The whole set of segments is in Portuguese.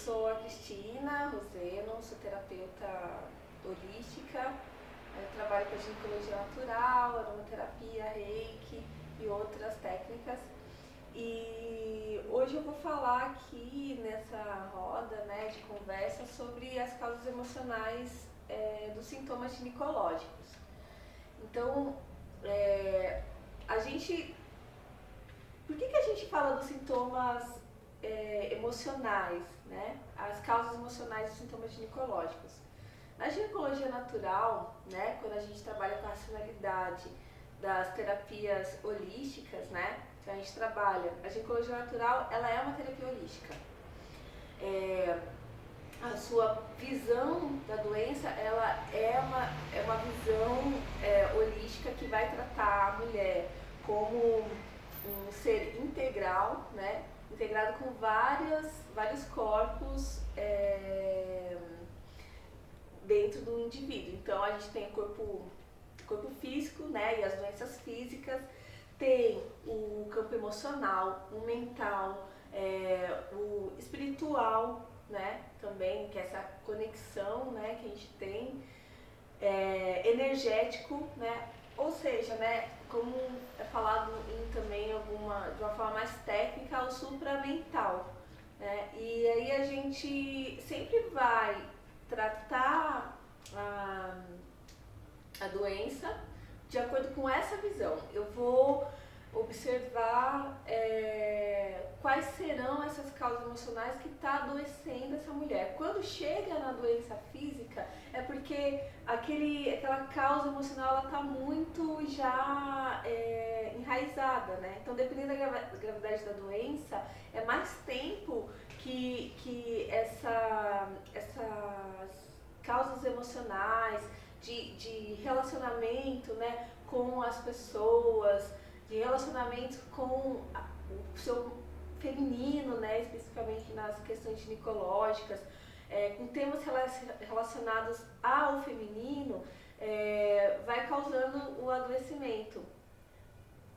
sou a Cristina Roseno, sou terapeuta holística, eu trabalho com a ginecologia natural, aromaterapia, reiki e outras técnicas. E hoje eu vou falar aqui nessa roda, né, de conversa sobre as causas emocionais dos sintomas ginecológicos. Então, a gente... Por que a gente fala dos sintomas emocionais, né? As causas emocionais dos sintomas ginecológicos. Na ginecologia natural, né, quando a gente trabalha com a racionalidade das terapias holísticas, né, então a gente trabalha, a ginecologia natural, ela é uma terapia holística. A sua visão da doença, ela é uma visão holística que vai tratar a mulher como um ser integral, né, integrado com vários corpos dentro do indivíduo. Então a gente tem o corpo físico, né, e as doenças físicas, tem o campo emocional, o mental, o espiritual, né, também, que é essa conexão, né, que a gente tem, energético, né, ou seja, né, como é falado também de uma forma mais técnica, o supramental, né, e aí a gente sempre vai tratar a doença de acordo com essa visão. Eu vou observar quais serão essas causas emocionais que está adoecendo essa mulher. Quando chega na doença física, é porque aquela causa emocional está muito já enraizada, né? Então, dependendo da gravidade da doença, é mais tempo que essas causas emocionais, de relacionamento, né, com as pessoas, de relacionamento com o seu feminino, né, especificamente nas questões ginecológicas, com temas relacionados ao feminino, vai causando o adoecimento.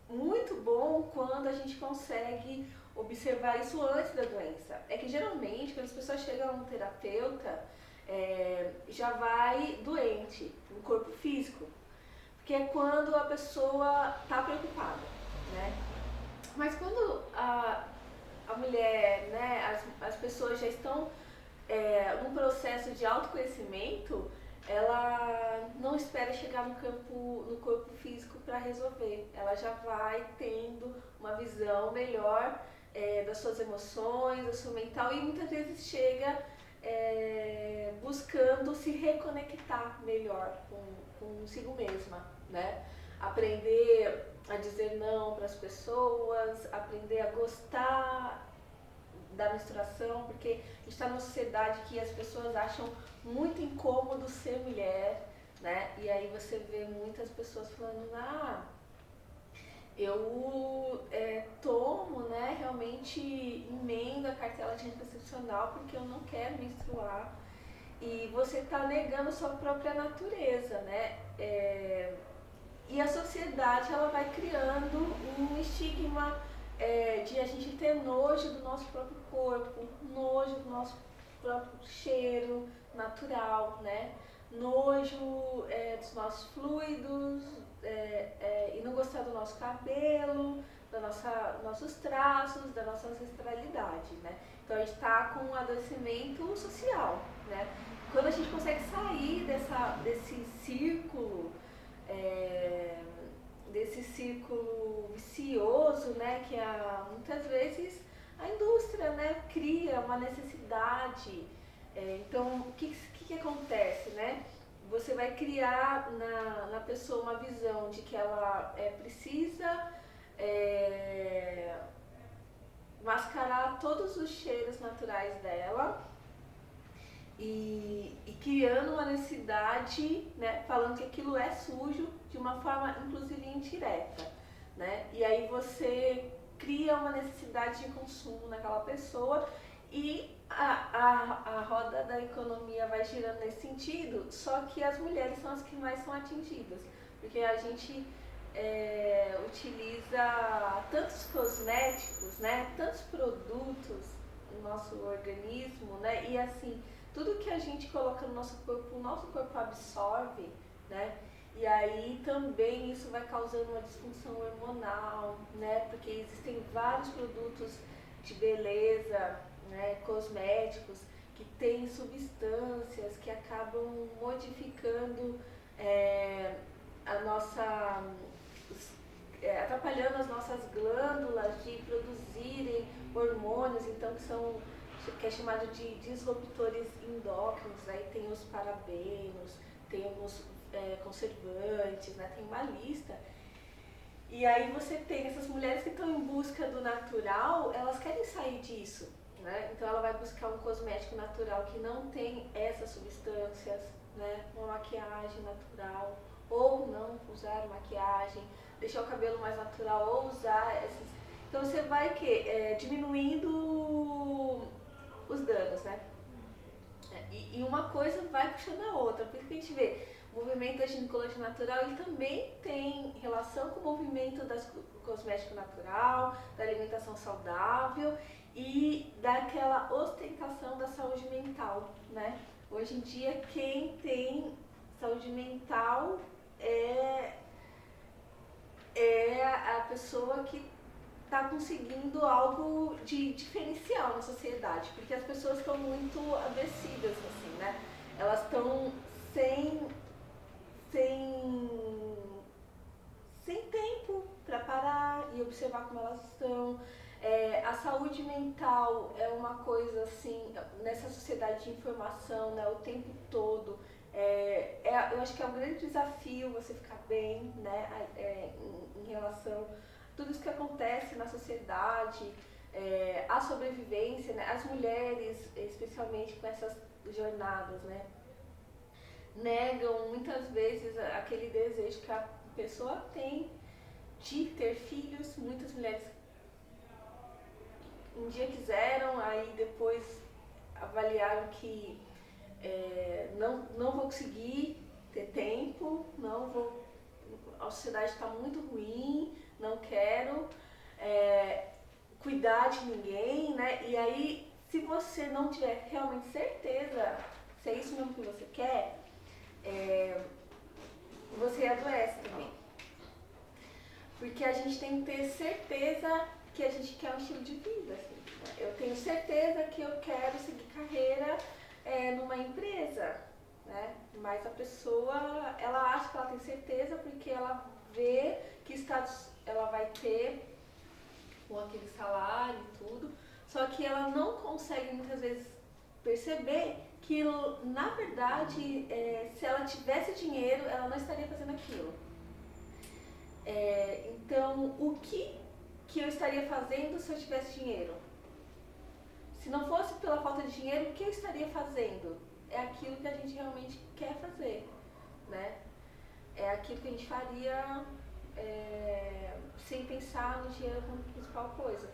Muito bom quando a gente consegue observar isso antes da doença. É que geralmente, quando as pessoas chegam a um terapeuta, já vai doente no corpo físico, porque é quando a pessoa está preocupada, né? Mas quando a mulher, né, as pessoas já estão num processo de autoconhecimento, ela não espera chegar no corpo físico para resolver. Ela já vai tendo uma visão melhor das suas emoções, do seu mental, e muitas vezes chega buscando se reconectar melhor consigo mesma, né? Aprender a dizer não para as pessoas, aprender a gostar da menstruação, porque a gente está numa sociedade que as pessoas acham muito incômodo ser mulher, né? E aí você vê muitas pessoas falando, eu tomo, né, realmente emendo a cartela de anticoncepcional porque eu não quero menstruar. E você está negando a sua própria natureza, né? E a sociedade, ela vai criando um estigma de a gente ter nojo do nosso próprio corpo, nojo do nosso próprio cheiro natural, né? Nojo dos nossos fluidos, e não gostar do nosso cabelo, nossos traços, da nossa ancestralidade, né? Então a gente está com um adoecimento social, né? Quando a gente consegue sair desse círculo, vicioso, né, que muitas vezes a indústria, né, cria uma necessidade. Então, o que acontece, né? Você vai criar na pessoa uma visão de que ela precisa mascarar todos os cheiros naturais dela e criando uma necessidade, né, falando que aquilo é sujo de uma forma inclusive indireta, né? E aí você cria uma necessidade de consumo naquela pessoa e a roda da economia vai girando nesse sentido, só que as mulheres são as que mais são atingidas, porque a gente utiliza tantos cosméticos, né, tantos produtos nosso organismo, né? E assim, tudo que a gente coloca no nosso corpo, o nosso corpo absorve, né? E aí também isso vai causando uma disfunção hormonal, né? Porque existem vários produtos de beleza, né? Cosméticos que têm substâncias que acabam modificando a nossa atrapalhando as nossas glândulas de produzirem hormônios, então que é chamado de disruptores endócrinos, aí tem os parabenos, tem os conservantes, né, tem uma lista. E aí você tem essas mulheres que estão em busca do natural, elas querem sair disso, né? Então ela vai buscar um cosmético natural que não tem essas substâncias, né? Uma maquiagem natural, ou não usar maquiagem, deixar o cabelo mais natural, ou usar esses. Então você vai diminuindo os danos, né? E uma coisa vai puxando a outra, por isso que a gente vê o movimento da ginecologia natural, ele também tem relação com o movimento do cosmético natural, da alimentação saudável e daquela ostentação da saúde mental, né? Hoje em dia, quem tem saúde mental é a pessoa que está conseguindo algo de diferencial na sociedade, porque as pessoas estão muito adoecidas, assim, né? Elas estão sem tempo para parar e observar como elas estão. A saúde mental é uma coisa assim, nessa sociedade de informação, né, o tempo todo. Eu acho que é um grande desafio você ficar bem, né, em relação a tudo isso que acontece na sociedade, a sobrevivência, né, as mulheres, especialmente com essas jornadas, né, negam muitas vezes aquele desejo que a pessoa tem de ter filhos. Muitas mulheres um dia quiseram, aí depois avaliaram que não vou conseguir ter tempo, não vou, a sociedade está muito ruim, não quero cuidar de ninguém, né? E aí, se você não tiver realmente certeza se é isso mesmo que você quer, você adoece também. Porque a gente tem que ter certeza que a gente quer um estilo de vida. Assim, né? Eu tenho certeza que eu quero seguir carreira numa empresa, né? Mas a pessoa, ela acha que ela tem certeza porque ela vê que status ela vai ter com aquele salário e tudo, só que ela não consegue muitas vezes perceber que, na verdade, se ela tivesse dinheiro, ela não estaria fazendo aquilo. Então, o que eu estaria fazendo se eu tivesse dinheiro? Se não fosse pela falta de dinheiro, o que eu estaria fazendo? É aquilo que a gente realmente quer fazer, né? É aquilo que a gente faria sem pensar no dinheiro como principal coisa.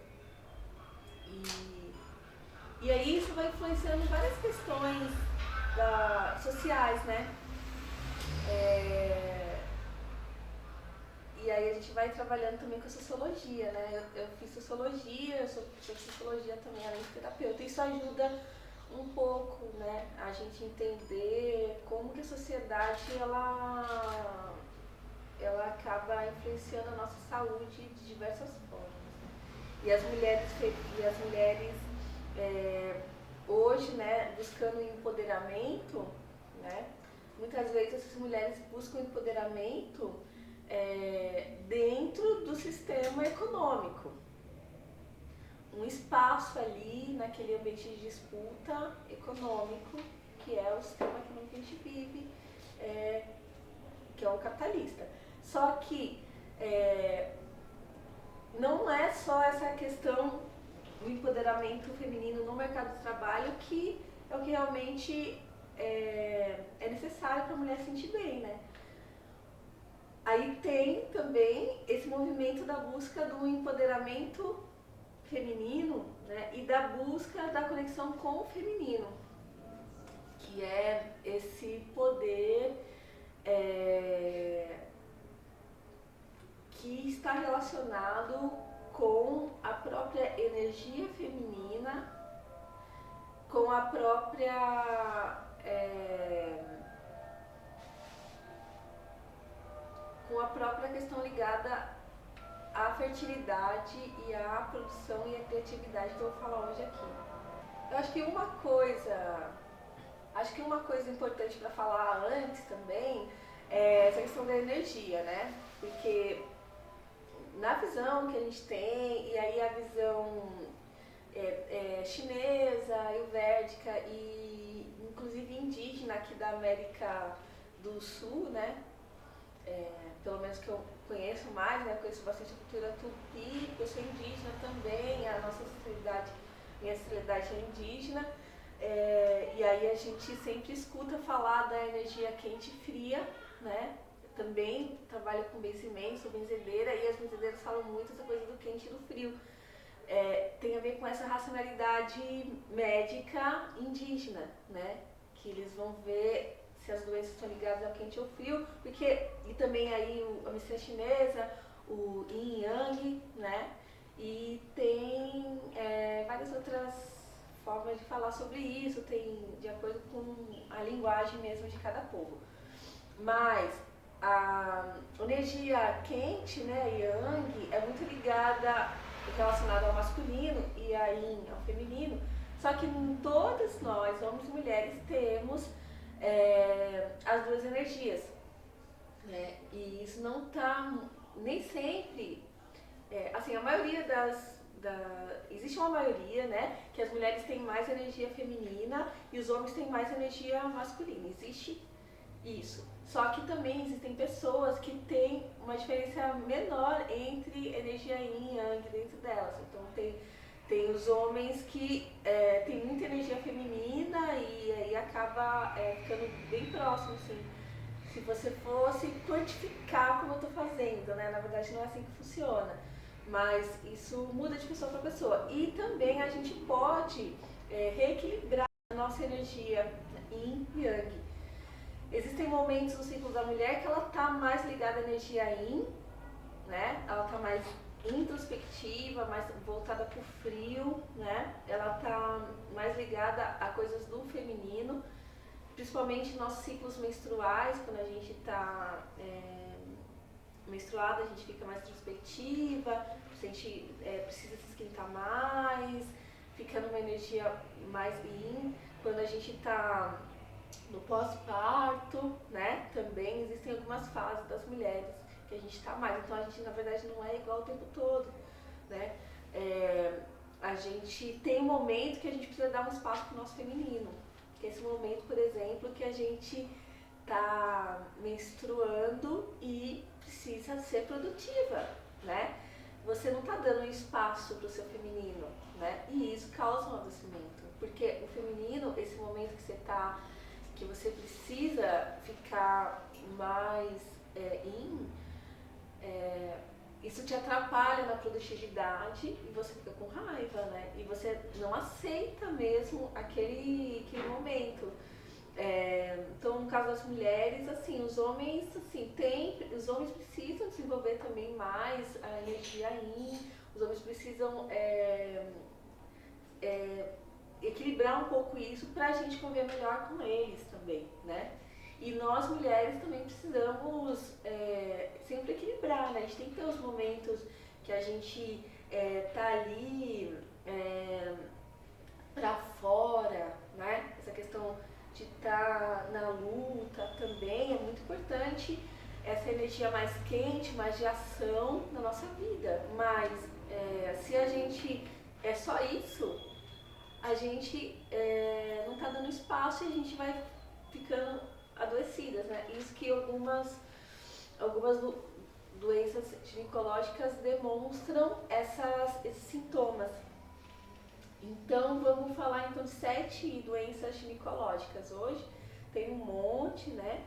E aí isso vai influenciando várias questões sociais, né? E aí a gente vai trabalhando também com a sociologia, né? Eu fiz sociologia, eu sou sociologia também, além de terapeuta. Isso ajuda um pouco, né? A gente entender como que a sociedade, ela acaba influenciando a nossa saúde de diversas formas. E as mulheres hoje, né, buscando empoderamento, né? Muitas vezes essas mulheres buscam empoderamento dentro do sistema econômico. Um espaço ali naquele ambiente de disputa econômico, que é o sistema econômico que a gente vive, que é o capitalista. Só que não é só essa questão do empoderamento feminino no mercado de trabalho que é o que realmente é necessário para a mulher se sentir bem, né? Aí tem também esse movimento da busca do empoderamento feminino, né, e da busca da conexão com o feminino, que é esse poder que está relacionado com a própria energia feminina, com a própria com a própria questão ligada à fertilidade e à produção e à criatividade que eu vou falar hoje aqui. Eu acho que uma coisa importante para falar antes também é essa questão da energia, né? Porque na visão que a gente tem, e aí a visão chinesa, ayurvédica e inclusive indígena aqui da América do Sul, né? Pelo menos que eu conheço mais, né? Eu conheço bastante a cultura tupi, eu sou indígena também, a nossa sociedade, minha sociedade é indígena. E aí a gente sempre escuta falar da energia quente e fria, né? Eu também trabalho com benzimento, sou benzedeira, e as benzedeiras falam muito essa coisa do quente e do frio. Tem a ver com essa racionalidade médica indígena, né? Que eles vão ver se as doenças estão ligadas ao quente ou frio, porque, e também aí a medicina chinesa, o yin yang, né? E tem várias outras formas de falar sobre isso, tem de acordo com a linguagem mesmo de cada povo. Mas a energia quente, né, yang, é muito ligada, relacionada ao masculino e a yin ao feminino, só que todas nós, homens e mulheres, temos as duas energias, né? E isso não está nem sempre, assim, a maioria existe uma maioria, né, que as mulheres têm mais energia feminina e os homens têm mais energia masculina, existe isso. Só que também existem pessoas que têm uma diferença menor entre energia yin e yang dentro delas. Então tem os homens que têm muita energia feminina e aí acaba ficando bem próximo, assim. Se você fosse quantificar como eu estou fazendo, né? Na verdade não é assim que funciona. Mas isso muda de pessoa para pessoa. E também a gente pode reequilibrar a nossa energia yin e yang. Existem momentos no ciclo da mulher que ela está mais ligada à energia yin, né? Ela está mais introspectiva, mais voltada para o frio, né? Ela está mais ligada a coisas do feminino, principalmente nossos ciclos menstruais, quando a gente está menstruada, a gente fica mais introspectiva, precisa se esquentar mais, fica numa energia mais yin. Quando a gente está no pós-parto, né, também existem algumas fases das mulheres que a gente está mais, então a gente na verdade não é igual o tempo todo, né? A gente tem um momento que a gente precisa dar um espaço para o nosso feminino, que é esse momento, por exemplo, que a gente está menstruando e precisa ser produtiva, né? Você não está dando espaço para o seu feminino, né? E isso causa um adoecimento, porque o feminino, esse momento que você está, que você precisa ficar mais isso te atrapalha na produtividade e você fica com raiva, né? E você não aceita mesmo aquele momento. Então, no caso das mulheres, assim, os homens precisam desenvolver também mais a energia yin, os homens precisam equilibrar um pouco isso para a gente conviver melhor com eles também, né? E nós mulheres também precisamos sempre equilibrar, né? A gente tem que ter os momentos que a gente tá ali para fora, né? Essa questão de estar na luta também é muito importante, essa energia mais quente, mais de ação na nossa vida. Mas se a gente é só isso, a gente não está dando espaço e a gente vai ficando adoecidas, né? Isso que algumas doenças ginecológicas demonstram esses sintomas. Então vamos falar então de 7 doenças ginecológicas hoje. Tem um monte, né?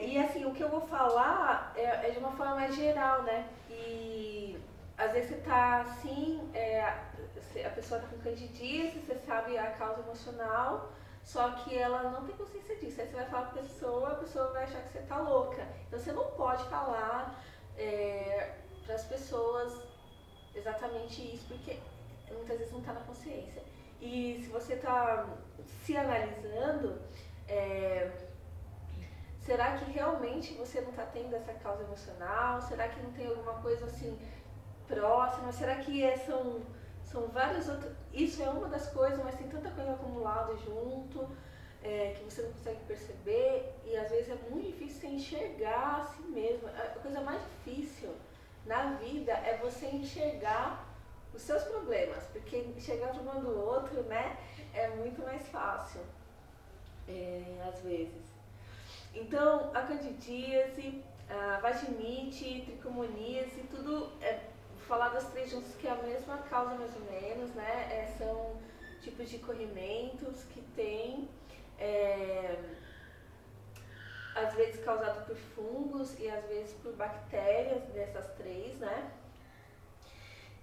E assim, o que eu vou falar é de uma forma mais geral, né? E às vezes você tá assim, a pessoa tá com candidíase, você sabe a causa emocional, só que ela não tem consciência disso. Aí você vai falar pra pessoa, a pessoa vai achar que você tá louca. Então você não pode falar para as pessoas exatamente isso, porque muitas vezes não tá na consciência. E se você está se analisando, é, será que realmente você não está tendo essa causa emocional? Será que não tem alguma coisa assim próxima? Será que são várias outras. Isso é uma das coisas, mas tem tanta coisa acumulada junto, que você não consegue perceber, e às vezes é muito difícil você enxergar a si mesmo. A coisa mais difícil na vida é você enxergar os seus problemas, porque enxergar o problema do outro, né, é muito mais fácil, às vezes. Então, a candidíase, a vaginite, tricomoníase, tudo falar das três juntas, que é a mesma causa mais ou menos, né? São tipos de corrimentos que tem, às vezes causado por fungos e às vezes por bactérias dessas três, né?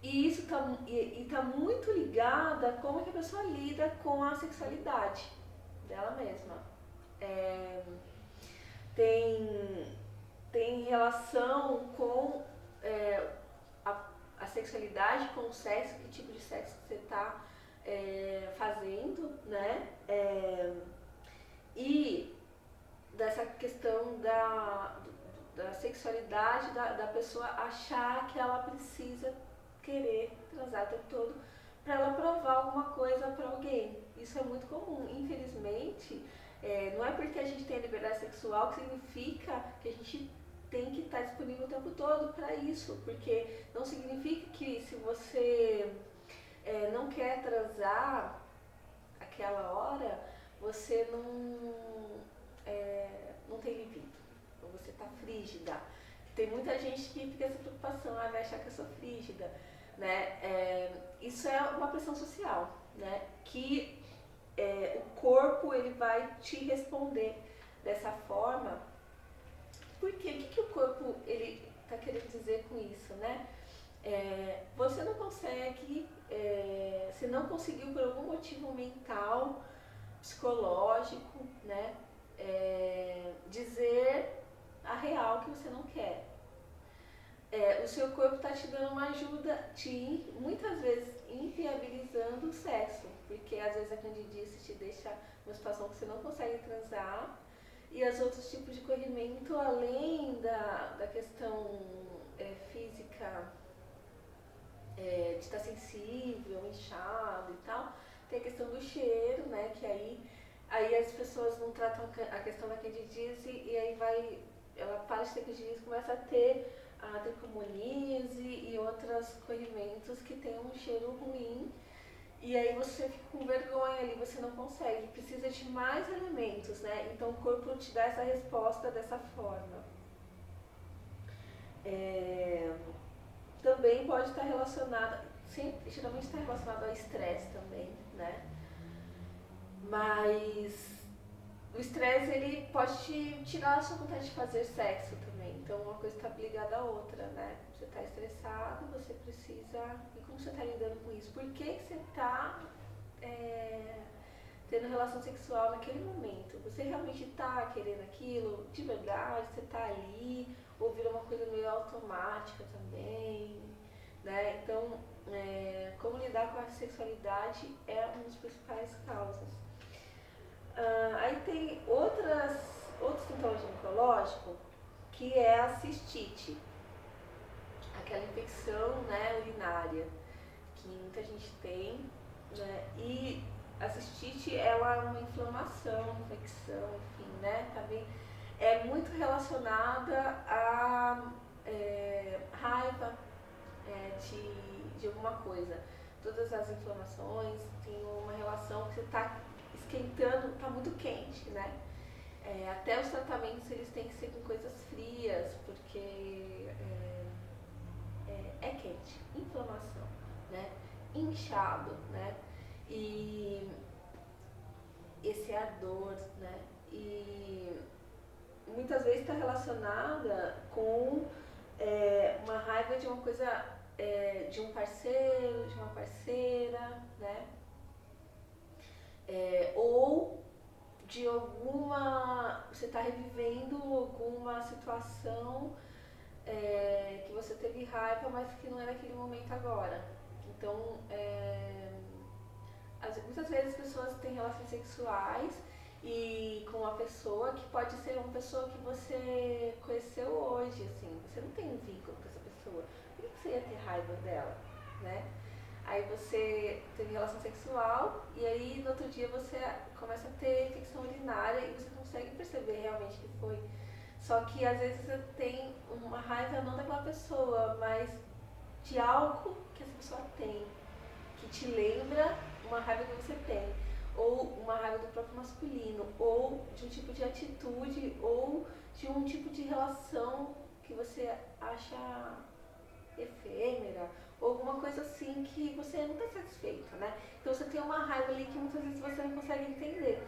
E isso tá muito ligada a como é que a pessoa lida com a sexualidade dela mesma. Tem relação com a sexualidade, com o sexo, que tipo de sexo que você está fazendo, né? E dessa questão da sexualidade, da pessoa achar que ela precisa querer transar o tempo todo para ela provar alguma coisa para alguém. Isso é muito comum. Infelizmente, não é porque a gente tem a liberdade sexual que significa que a gente tem que estar disponível o tempo todo para isso, porque não significa que se você não quer transar aquela hora, você não tem libido, ou você está frígida. Tem muita gente que fica essa preocupação, vai achar que eu sou frígida, né? Isso é uma pressão social, né? Que o corpo ele vai te responder dessa forma. Por quê? O que o corpo ele está querendo dizer com isso, né? Você não consegue, se não conseguiu por algum motivo mental, psicológico, né? Dizer a real que você não quer. O seu corpo está te dando uma ajuda, muitas vezes inviabilizando o sexo, porque às vezes a candidíase te deixa numa situação que você não consegue transar, e os outros tipos de corrimento, além da questão física, de estar sensível, inchado e tal, tem a questão do cheiro, né, que aí as pessoas não tratam a questão da candidíase e aí ela para de ter candidíase e começa a ter a tricomoníase e outros corrimentos que tem um cheiro ruim, e aí você fica com vergonha ali, você não consegue, precisa de mais elementos, né? Então o corpo te dá essa resposta dessa forma. Também pode estar relacionado, geralmente está relacionado ao estresse também, né? Mas o estresse ele pode te tirar a sua vontade de fazer sexo também. Então uma coisa está ligada à outra, né? Você está estressado, você precisa. E como você está lidando com isso? Por que você está tendo relação sexual naquele momento? Você realmente está querendo aquilo de verdade? Você está ali? Ou vira uma coisa meio automática também? Né? Então, como lidar com a sexualidade é uma das principais causas. Aí tem outros sintomas ginecológicos, que é a cistite, aquela infecção, né, urinária, que muita gente tem, né, e a cistite ela é uma inflamação, uma infecção, enfim, né, também é muito relacionada a raiva de alguma coisa. Todas as inflamações têm uma relação que você está esquentando, está muito quente, né? Até os tratamentos eles têm que ser com coisas frias, porque é quente, inflamação, né? Inchado, né? E esse ardor, né? E muitas vezes está relacionada com uma raiva de uma coisa, de um parceiro, de uma parceira, né? Ou de alguma. Você está revivendo alguma situação que você teve raiva, mas que não é naquele momento agora. Então, muitas vezes as pessoas têm relações sexuais e com uma pessoa que pode ser uma pessoa que você conheceu hoje, assim, você não tem um vínculo com essa pessoa, por que você ia ter raiva dela, né? Aí você teve relação sexual e aí no outro dia você começa a ter infecção urinária e você consegue perceber realmente que foi. Só que às vezes você tem uma raiva não daquela pessoa, mas de algo que essa pessoa tem, que te lembra uma raiva que você tem, ou uma raiva do próprio masculino, ou de um tipo de atitude, ou de um tipo de relação que você acha efêmera, ou alguma coisa assim que você não está satisfeita, né? Então você tem uma raiva ali que muitas vezes você não consegue entender.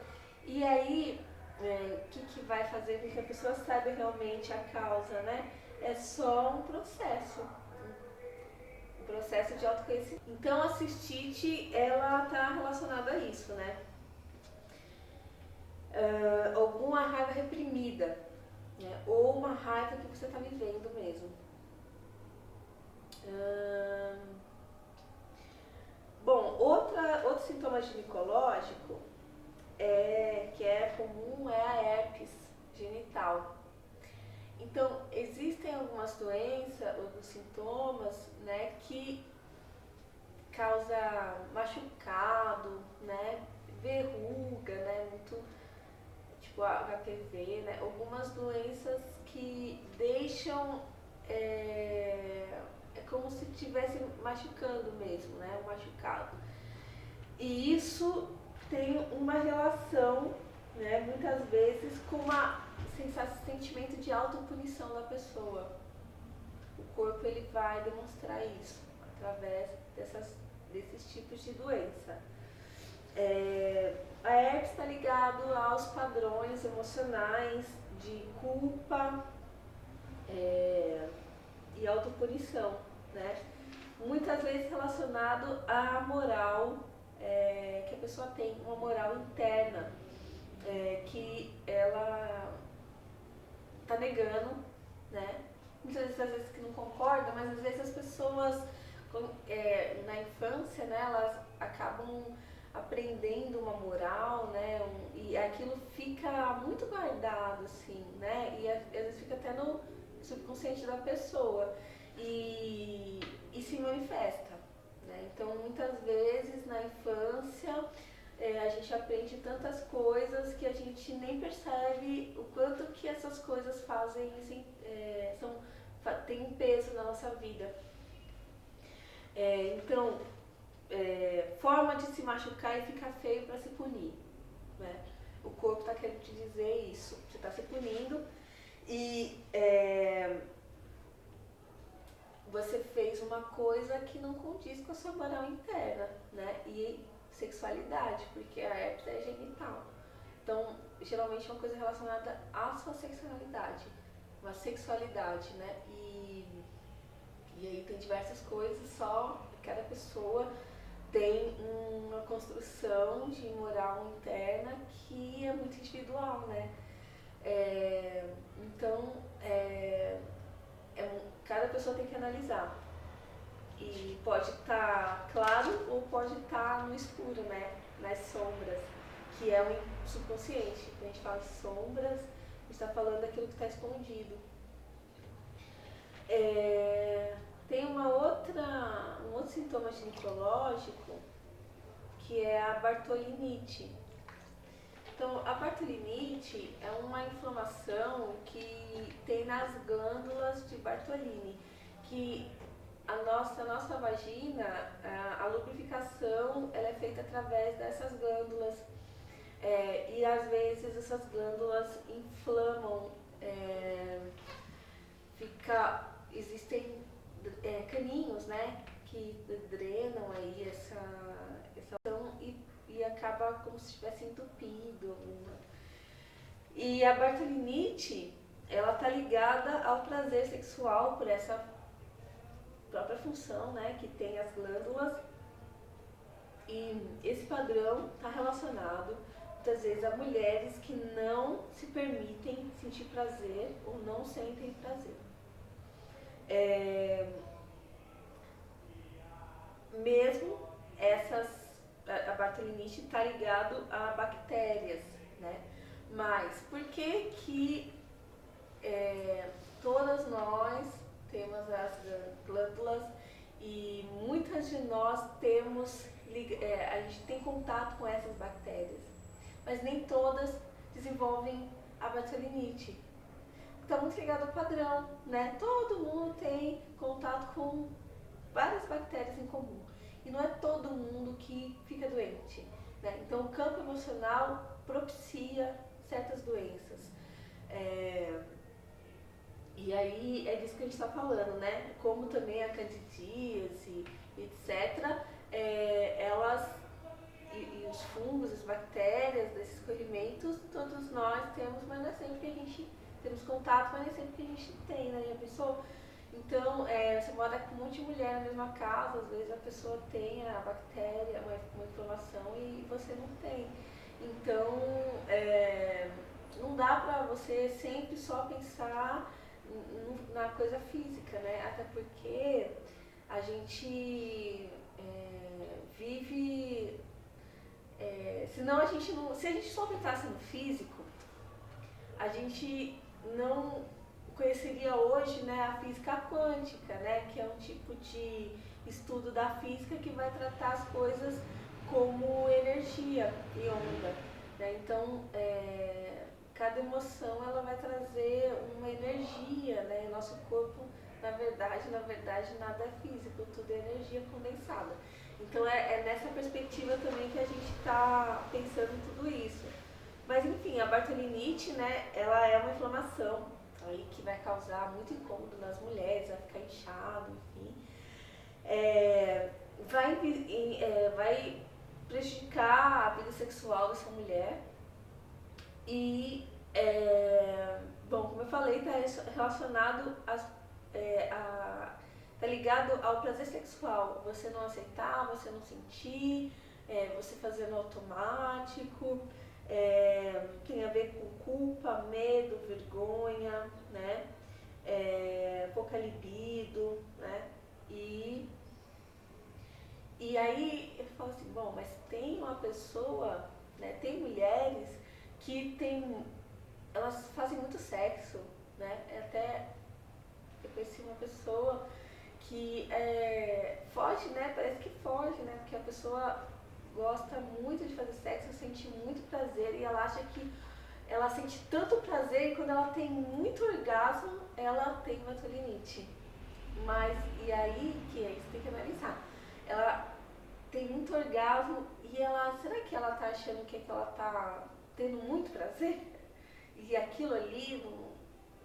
E aí, o que vai fazer com que a pessoa saiba realmente a causa, né? É só um processo de autoconhecimento. Então a cistite, ela está relacionada a isso, né? Alguma raiva reprimida, né? Ou uma raiva que você está vivendo mesmo. Bom, outro sintoma ginecológico que é comum é a herpes genital. Então, existem algumas doenças, alguns sintomas, né, que causa machucado, né, verruga, né, muito tipo HPV, né, algumas doenças que deixam é como se estivesse machucando mesmo, né, um machucado. E isso tem uma relação, né, muitas vezes com uma sentimento de autopunição da pessoa. O corpo ele vai demonstrar isso através desses tipos de doença. A herpes está ligado aos padrões emocionais de culpa e autopunição, né? Muitas vezes relacionado à moral que a pessoa tem, uma moral interna que ela está negando, né? Muitas vezes, às vezes que não concorda, mas às vezes as pessoas na infância, né, elas acabam aprendendo uma moral, né, e aquilo fica muito guardado, assim, né, e às vezes fica até no subconsciente da pessoa e se manifesta, né? Então muitas vezes na infância a gente aprende tantas coisas que a gente nem percebe o quanto que essas coisas fazem, assim, tem um peso na nossa vida. Então, forma de se machucar e ficar feio para se punir, né? O corpo está querendo te dizer isso, você está se punindo e você fez uma coisa que não condiz com a sua moral interna, né? E sexualidade, porque a herpes é genital. Então, geralmente é uma coisa relacionada à sua sexualidade, uma sexualidade, né? E aí tem diversas coisas, só cada pessoa tem uma construção de moral interna que é muito individual, né? Então, cada pessoa tem que analisar. E pode estar claro ou pode estar no escuro, né? Nas sombras, que é o subconsciente. Quando a gente fala de sombras, a gente está falando daquilo que está escondido. Tem um outro sintoma ginecológico que é a bartolinite. Então, a bartolinite é uma inflamação que tem nas glândulas de Bartolini, que a nossa vagina, a lubrificação, ela é feita através dessas glândulas e às vezes essas glândulas inflamam, existem caninhos, né, que drenam aí essa e acaba como se estivesse entupido. E a bartolinite, ela está ligada ao prazer sexual por essa própria função, né, que tem as glândulas. E esse padrão está relacionado, muitas vezes, a mulheres que não se permitem sentir prazer ou não sentem prazer. Mesmo essas a Bartholinite está ligado a bactérias, né? Mas por que todas nós temos as glândulas e muitas de nós temos, a gente tem contato com essas bactérias, mas nem todas desenvolvem a Bartholinite. Está muito ligado ao padrão, né? Todo mundo tem contato com várias bactérias em comum e não é todo mundo que fica doente, né? Então o campo emocional propicia certas doenças. E aí é disso que a gente está falando, né? Como também a candidíase, etc., elas e os fungos, as bactérias desses escorrimentos, todos nós temos, mas não é sempre que a gente temos contato, mas não é sempre que a gente tem, né? Já pensou? Então, você mora com um monte de mulher na mesma casa, às vezes a pessoa tem a bactéria, uma inflamação e você não tem. Então, não dá pra você sempre só pensar na coisa física, né? Até porque a gente vive. Senão a gente não. Se a gente só pensasse no físico, a gente não conheceria hoje, né, a física quântica, né, que é um tipo de estudo da física que vai tratar as coisas como energia e onda, né? Então, cada emoção ela vai trazer uma energia, né? Nosso corpo, na verdade, nada é físico, tudo é energia condensada. Então, é nessa perspectiva também que a gente está pensando em tudo isso. Mas, enfim, a Bartholinite, né, ela é uma inflamação aí que vai causar muito incômodo nas mulheres, vai ficar inchado, enfim. Vai prejudicar a vida sexual dessa mulher. E, bom, como eu falei, está relacionado tá ligado ao prazer sexual. Você não aceitar, você não sentir, você fazer no automático. Tem a ver com culpa, medo, vergonha, né? Pouca libido, né? E aí eu falo assim, bom, mas tem uma pessoa, né? Tem mulheres que elas fazem muito sexo, né? Até eu conheci uma pessoa que foge, né? Parece que foge, né? Porque a pessoa gosta muito de fazer sexo, sente muito prazer e ela acha que ela sente tanto prazer e quando ela tem muito orgasmo, ela tem Bartholinite. Mas, e aí que você tem que analisar. Ela tem muito orgasmo e será que ela tá achando que ela tá tendo muito prazer? E aquilo ali não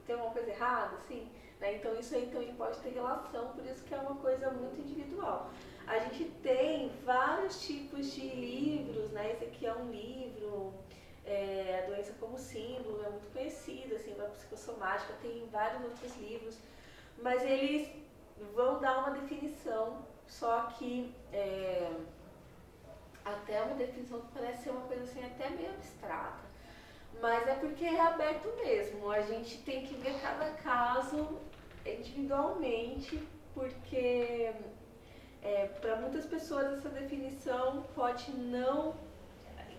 tem alguma coisa errada, assim? Né? Então isso aí também pode ter relação, por isso que é uma coisa muito individual. A gente tem vários tipos de livros, né? Esse aqui é um livro, A Doença como Símbolo, é muito conhecido, assim, da psicossomática, tem vários outros livros, mas eles vão dar uma definição, só que até uma definição que parece ser uma coisa assim até meio abstrata. Mas é porque é aberto mesmo, a gente tem que ver cada caso individualmente, porque para muitas pessoas essa definição pode não,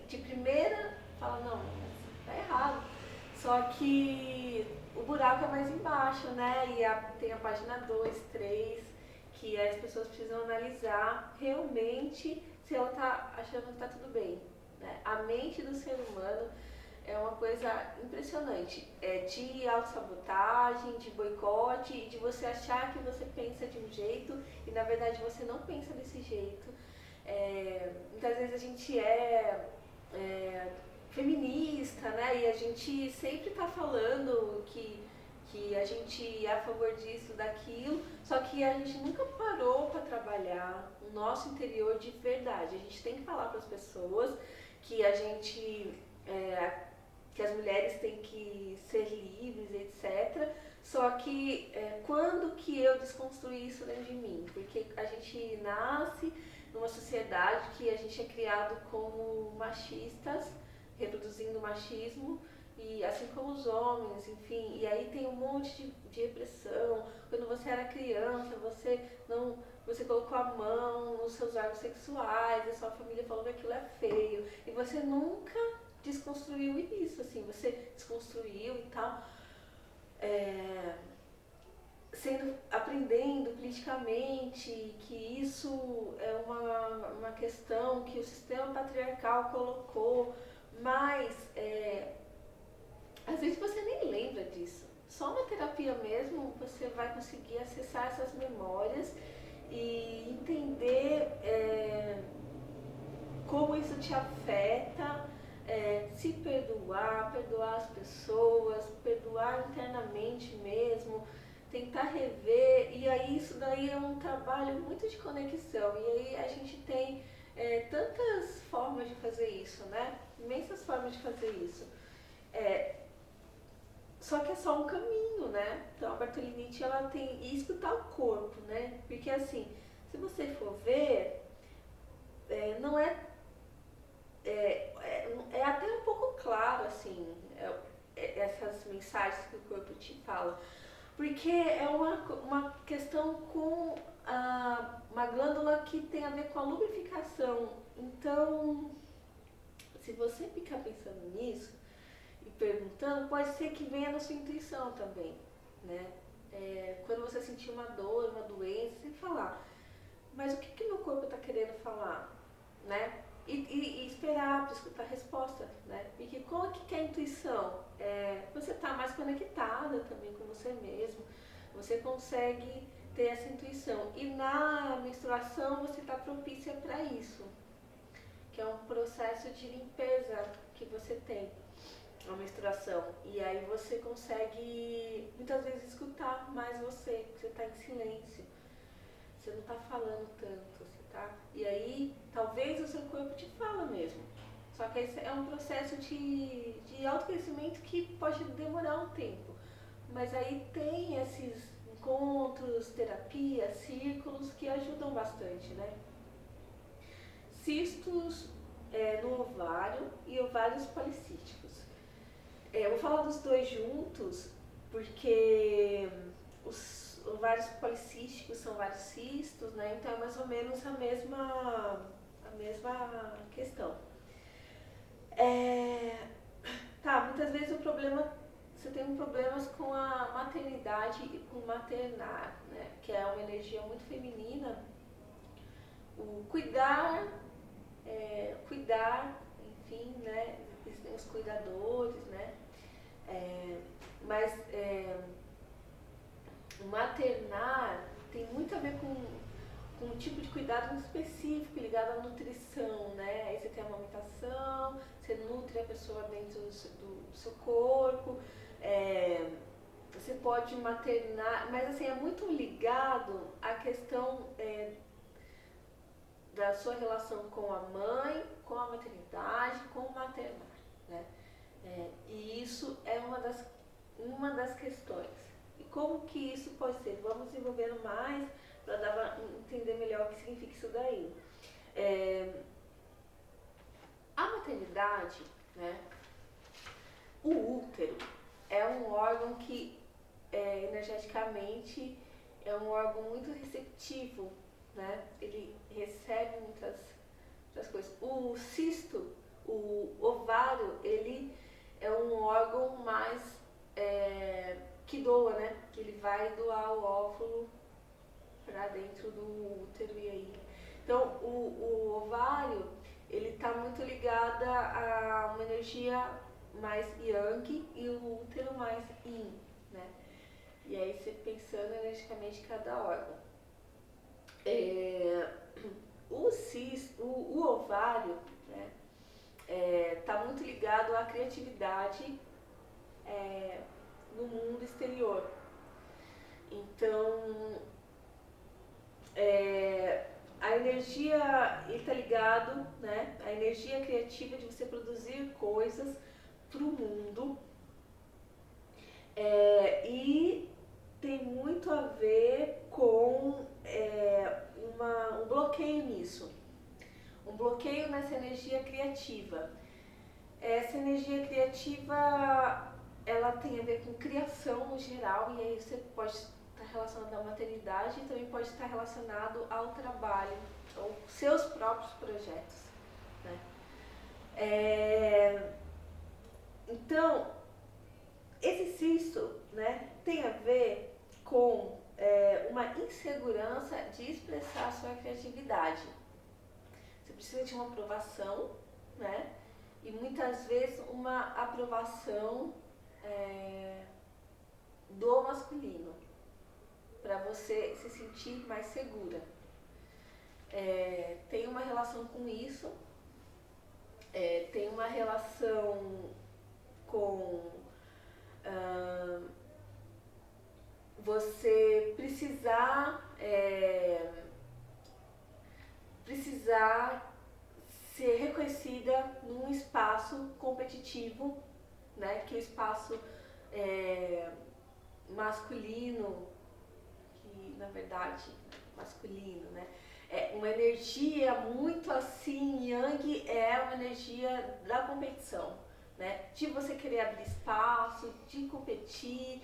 de primeira, fala não, tá errado. Só que o buraco é mais embaixo, né? E tem a página 2, 3, que as pessoas precisam analisar realmente se ela tá achando que tá tudo bem, né? A mente do ser humano é uma coisa impressionante, de autossabotagem, de boicote e de você achar que você pensa de um jeito e na verdade você não pensa desse jeito. Muitas vezes a gente feminista, né? E a gente sempre está falando que a gente é a favor disso, daquilo, só que a gente nunca parou para trabalhar o nosso interior de verdade. A gente tem que falar para as pessoas que a gente que as mulheres têm que ser livres, etc. Só que quando que eu desconstruí isso dentro de mim? Porque a gente nasce numa sociedade que a gente é criado como machistas, reproduzindo machismo, e assim como os homens, enfim, e aí tem um monte de repressão. Quando você era criança, você colocou a mão nos seus órgãos sexuais, a sua família falou que aquilo é feio, e você nunca desconstruiu isso, assim, você desconstruiu e tal, aprendendo politicamente que isso é uma questão que o sistema patriarcal colocou, mas às vezes você nem lembra disso. Só uma terapia mesmo você vai conseguir acessar essas memórias e entender como isso te afeta, se perdoar, perdoar as pessoas, perdoar internamente mesmo, tentar rever, e aí isso daí é um trabalho muito de conexão, e aí a gente tem tantas formas de fazer isso, né? Imensas formas de fazer isso. Só que é só um caminho, né? Então a Bartolini ela tem e escutar o corpo, né? Porque assim, se você for ver, não é até um pouco claro assim, essas mensagens que o corpo te fala, porque é uma questão com uma glândula que tem a ver com a lubrificação. Então, se você ficar pensando nisso e perguntando, pode ser que venha na sua intuição também, né? Quando você sentir uma dor, uma doença, você falar, mas o que meu corpo está querendo falar, né? E esperar para escutar a resposta, né? Porque qual que é a intuição? Você está mais conectada também com você mesmo, você consegue ter essa intuição. E na menstruação você está propícia para isso, que é um processo de limpeza que você tem, a menstruação. E aí você consegue muitas vezes escutar mais você está em silêncio. Você não está falando tanto, e aí talvez o seu corpo te fala mesmo. Só que esse é um processo de autoconhecimento que pode demorar um tempo. Mas aí tem esses encontros, terapias, círculos que ajudam bastante, né? Cistos no ovário e ovários policísticos. Eu vou falar dos dois juntos porque os ovários policísticos são vários cistos, né? Então é mais ou menos a mesma questão. Muitas vezes você tem problemas com a maternidade e com o maternar, né? Que é uma energia muito feminina. O cuidar, enfim, né? Existem os cuidadores, né? Mas o maternar tem muito a ver com um tipo de cuidado muito específico, ligado à nutrição, né? Aí você tem a amamentação, você nutre a pessoa dentro do seu corpo, você pode maternar, mas assim, é muito ligado à questão da sua relação com a mãe, com a maternidade, com o maternar, né? E isso é uma das questões. E como que isso pode ser? Vamos desenvolvendo mais para entender melhor o que significa isso daí. A maternidade, né? O útero é um órgão que energeticamente é um órgão muito receptivo, né? Ele recebe muitas coisas. O cisto, o ovário, ele é um órgão mais que doa, né? Ele vai doar o óvulo para dentro do útero e aí. Então, o ovário, ele está muito ligado a uma energia mais yang e o útero mais yin, né? E aí você pensando energeticamente cada órgão. O ovário, né, tá muito ligado à criatividade no mundo exterior. Então, a energia está ligado, né, a energia criativa de você produzir coisas para o mundo, e tem muito a ver com um bloqueio nisso, um bloqueio nessa energia criativa. Essa energia criativa, ela tem a ver com criação no geral, e aí você pode estar relacionado à maternidade e também pode estar relacionado ao trabalho, ou seus próprios projetos, né? Então, esse cisto, né, tem a ver com uma insegurança de expressar a sua criatividade. Você precisa de uma aprovação, né? E muitas vezes uma aprovação do masculino, para você se sentir mais segura. Tem uma relação com isso, tem uma relação com você precisar ser reconhecida num espaço competitivo, né? Que o espaço masculino, que na verdade masculino, né? É uma energia muito assim, Yang é uma energia da competição, né? De você querer abrir espaço, de competir,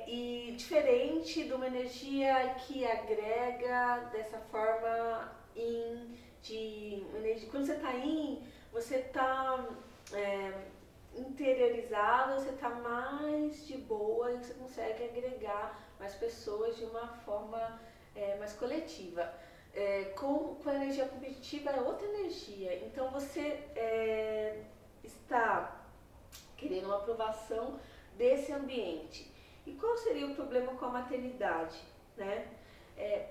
e diferente de uma energia que agrega dessa forma quando você está você está interiorizado, você está mais de boa e você consegue agregar mais pessoas de uma forma mais coletiva. Com a energia competitiva é outra energia, então você está querendo uma aprovação desse ambiente. E qual seria o problema com a maternidade, né?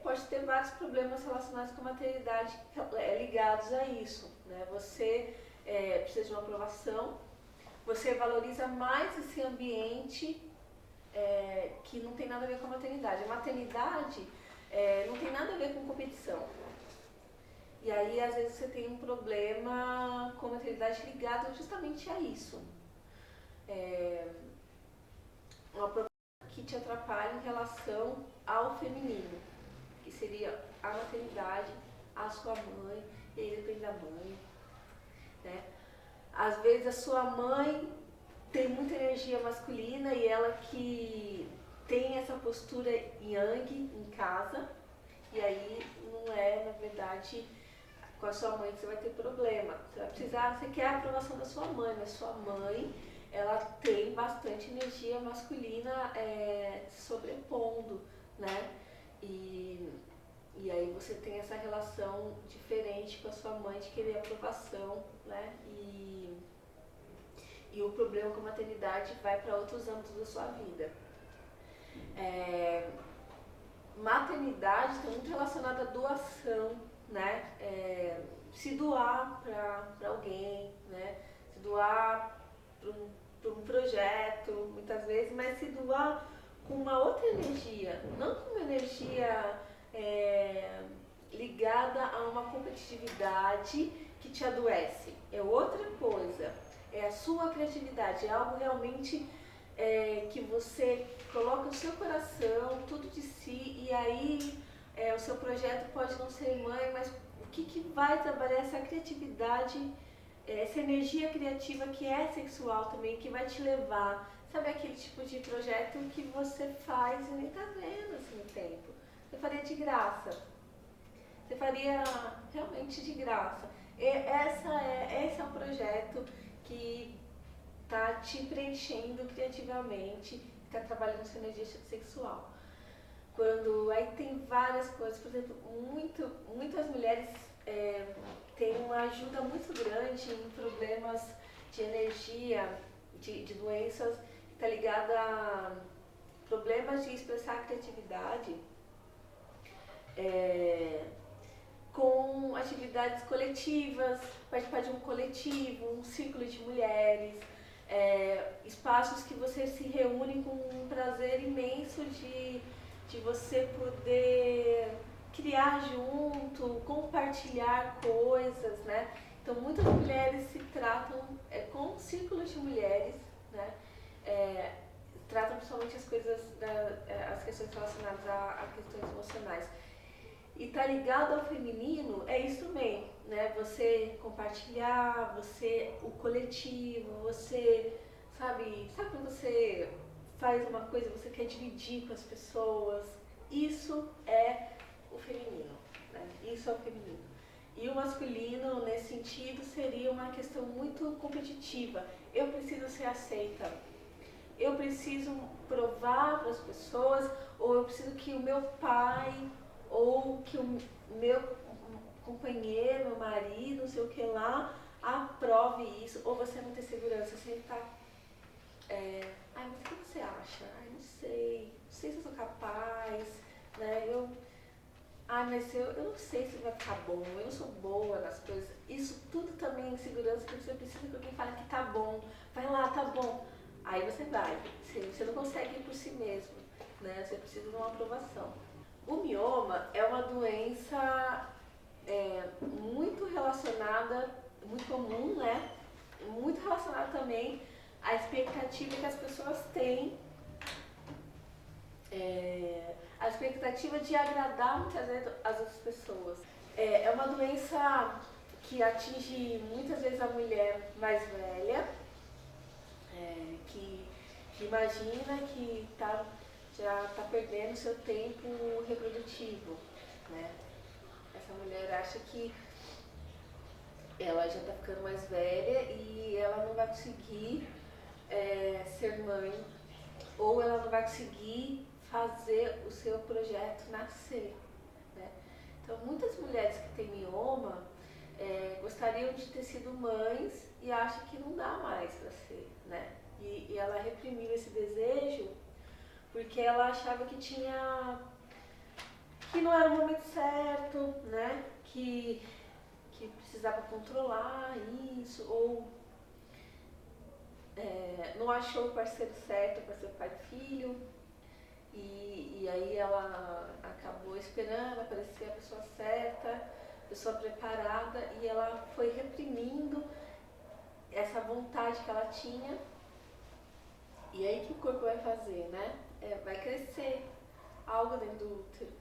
Pode ter vários problemas relacionados com a maternidade ligados a isso, né? Você precisa de uma aprovação, você valoriza mais esse ambiente que não tem nada a ver com a maternidade. A maternidade não tem nada a ver com competição. E aí, às vezes, você tem um problema com a maternidade ligado justamente a isso. Uma problema que te atrapalha em relação ao feminino, que seria a maternidade, a sua mãe, e aí depende da mãe, né? Às vezes a sua mãe tem muita energia masculina e ela que tem essa postura yang em casa, e aí não é, na verdade, com a sua mãe que você vai ter problema. Você quer a aprovação da sua mãe, mas sua mãe, ela tem bastante energia masculina se sobrepondo, né? E aí você tem essa relação diferente com a sua mãe de querer aprovação, né? E o problema com a maternidade vai para outros âmbitos da sua vida. Maternidade está muito relacionada à doação, né? Se doar para alguém, né? Se doar para um projeto, muitas vezes, mas se doar com uma outra energia, não com uma energia ligada a uma competitividade que te adoece. É outra coisa, é a sua criatividade, é algo realmente que você coloca o seu coração, tudo de si, e aí o seu projeto pode não ser mãe, mas o que vai trabalhar essa criatividade, essa energia criativa que é sexual também, que vai te levar, sabe aquele tipo de projeto que você faz e nem tá vendo assim no tempo. Você faria de graça. Você faria realmente de graça. Esse é um projeto que está te preenchendo criativamente, está trabalhando sua energia sexual. Aí tem várias coisas, por exemplo, muitas mulheres têm uma ajuda muito grande em problemas de energia, de doenças, que está ligada a problemas de expressar a criatividade, com atividades coletivas, participar de um coletivo, um círculo de mulheres, espaços que você se reúne com um prazer imenso de você poder criar junto, compartilhar coisas, né? Então muitas mulheres se tratam com círculos de mulheres, né? Tratam principalmente as questões relacionadas a questões emocionais. E tá ligado ao feminino é isso também, né? Você compartilhar, o coletivo, você, sabe quando você faz uma coisa, você quer dividir com as pessoas. Isso é o feminino, né? Isso é o feminino. E o masculino, nesse sentido, seria uma questão muito competitiva. Eu preciso ser aceita. Eu preciso provar para as pessoas, ou eu preciso que o meu pai, ou que o meu companheiro, meu marido, não sei o que lá, aprove isso, ou você não tem segurança, você está... ai, mas o que você acha? Ai, não sei se eu sou capaz, né? Mas eu não sei se vai ficar bom, eu não sou boa nas coisas. Isso tudo também é insegurança, porque você precisa que alguém fale que tá bom. Vai lá, tá bom. Aí você vai. Você não consegue ir por si mesmo, né? Você precisa de uma aprovação. O mioma é uma doença muito relacionada, muito comum, né? Muito relacionada também à expectativa que as pessoas têm, a expectativa de agradar muitas vezes as outras pessoas. É uma doença que atinge muitas vezes a mulher mais velha, que imagina que já está perdendo seu tempo reprodutivo, né? Essa mulher acha que ela já está ficando mais velha e ela não vai conseguir ser mãe, ou ela não vai conseguir fazer o seu projeto nascer, né? Então, muitas mulheres que têm mioma gostariam de ter sido mães e acham que não dá mais para ser, né? E ela reprimiu esse desejo porque ela achava que não era o momento certo, né? Que precisava controlar isso, ou não achou o parceiro certo para ser pai e filho, e aí ela acabou esperando aparecer a pessoa certa, a pessoa preparada, e ela foi reprimindo essa vontade que ela tinha. E aí que o corpo vai fazer, né? Vai crescer algo dentro do útero,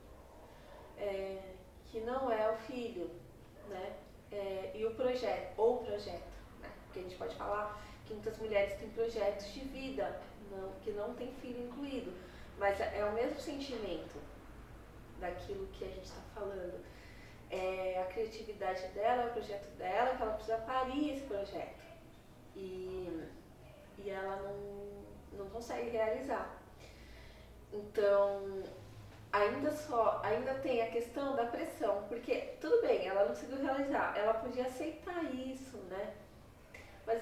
que não é o filho, né? E o projeto, né? Porque a gente pode falar que muitas mulheres têm projetos de vida, que não tem filho incluído, mas é o mesmo sentimento daquilo que a gente está falando. A criatividade dela, o projeto dela, que ela precisa parir esse projeto. E ela não consegue realizar. Então, ainda tem a questão da pressão, porque tudo bem, ela não conseguiu realizar, ela podia aceitar isso, né? Mas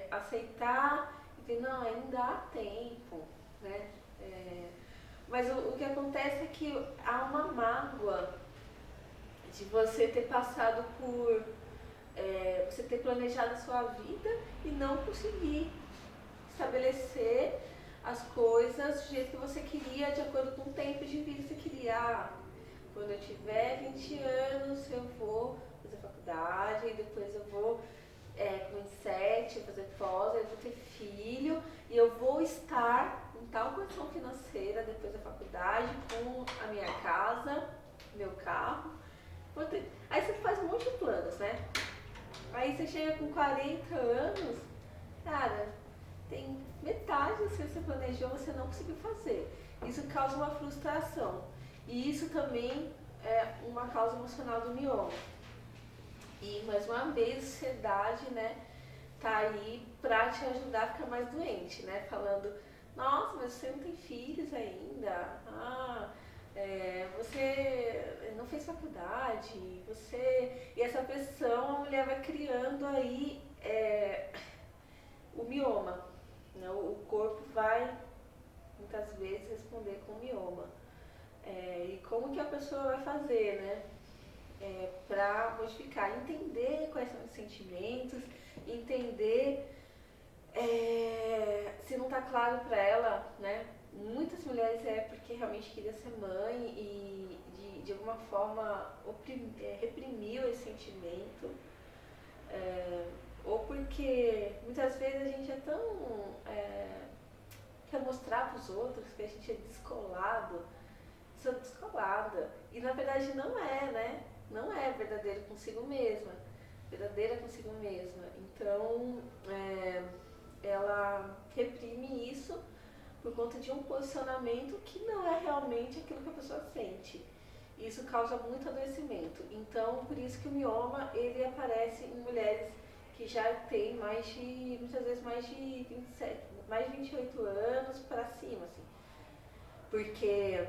aceitar e ver, não, ainda há tempo, né? Mas o que acontece é que há uma mágoa de você ter passado por, você ter planejado a sua vida e não conseguir estabelecer as coisas do jeito que você queria, de acordo com o tempo de vida que você queria. Quando eu tiver 20 anos, eu vou fazer faculdade, e depois eu vou, com 27, fazer pós, eu vou ter filho, e eu vou estar em tal condição financeira depois da faculdade, com a minha casa, meu carro. Aí você faz um monte de planos, né? Aí você chega com 40 anos, cara, tem metade do que você planejou, você não conseguiu fazer. Isso causa uma frustração. E isso também é uma causa emocional do mioma. E, mais uma vez, a sociedade, né, tá aí pra te ajudar a ficar mais doente, né? Falando, nossa, mas você não tem filhos ainda. Você não fez faculdade. E essa pressão, a mulher vai criando aí o mioma. O corpo vai, muitas vezes, responder com mioma. E como que a pessoa vai fazer, né? Para modificar, entender quais são os sentimentos, entender se não está claro para ela, né? Muitas mulheres porque realmente queria ser mãe e de alguma forma reprimiu esse sentimento. Ou porque muitas vezes a gente é tão quer mostrar para os outros que a gente é descolado, sou descolada, e na verdade não é, né? Não é verdadeira consigo mesma, verdadeira consigo mesma. Então ela reprime isso conta de um posicionamento que não é realmente aquilo que a pessoa sente. Isso causa muito adoecimento. Então, por isso que o mioma, ele aparece em mulheres que já têm muitas vezes mais de 27, mais de 28 anos para cima, assim. Porque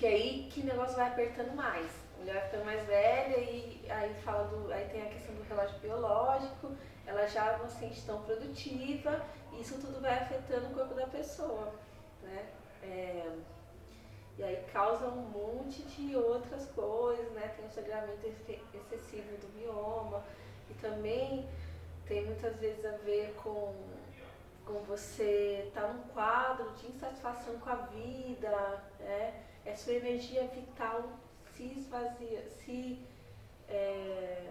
aí que o negócio vai apertando mais. A mulher vai ficando mais velha e aí tem a questão do relógio biológico, ela já não se sente tão produtiva, e isso tudo vai afetando o corpo da pessoa, né? E aí causa um monte de outras coisas, né? Tem o sangramento excessivo do mioma, e também tem muitas vezes a ver com você estar num quadro de insatisfação com a vida, né? É sua energia vital se esvazia, é,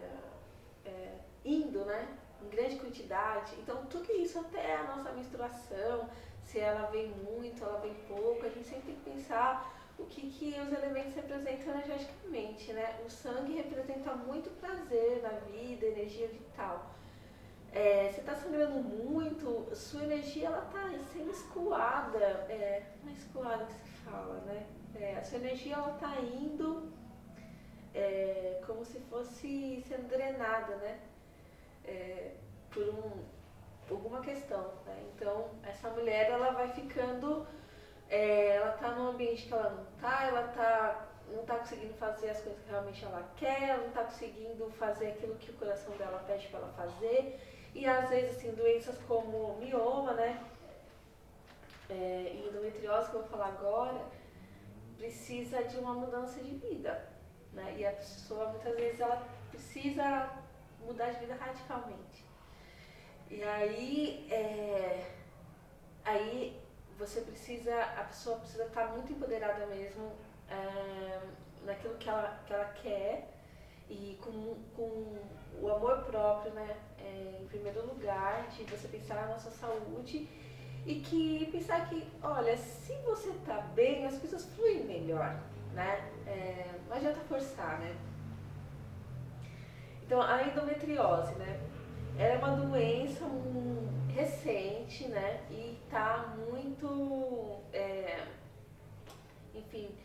indo, né? Em grande quantidade. Então tudo isso, até a nossa menstruação, se ela vem muito, ela vem pouco, a gente sempre tem que pensar o que os elementos representam energeticamente, né? O sangue representa muito prazer na vida, energia vital. Você está sangrando muito, sua energia ela está sendo escoada, não é escoada que se fala, né? A sua energia ela está indo como se fosse sendo drenada, né? Por alguma questão, né? Então essa mulher ela vai ficando, ela está num ambiente que ela não tá conseguindo fazer as coisas que realmente ela quer, ela não está conseguindo fazer aquilo que o coração dela pede para ela fazer. E às vezes, assim, doenças como mioma, né, e endometriose, que eu vou falar agora, precisa de uma mudança de vida, né? E a pessoa, muitas vezes, ela precisa mudar de vida radicalmente. E aí a pessoa precisa estar muito empoderada mesmo, naquilo que ela quer, e com o amor próprio, né, em primeiro lugar, de você pensar na sua saúde e pensar que, olha, se você tá bem, as coisas fluem melhor, né? Não adianta forçar, né? Então, a endometriose, né, ela é uma doença recente, né, e tá muito, enfim,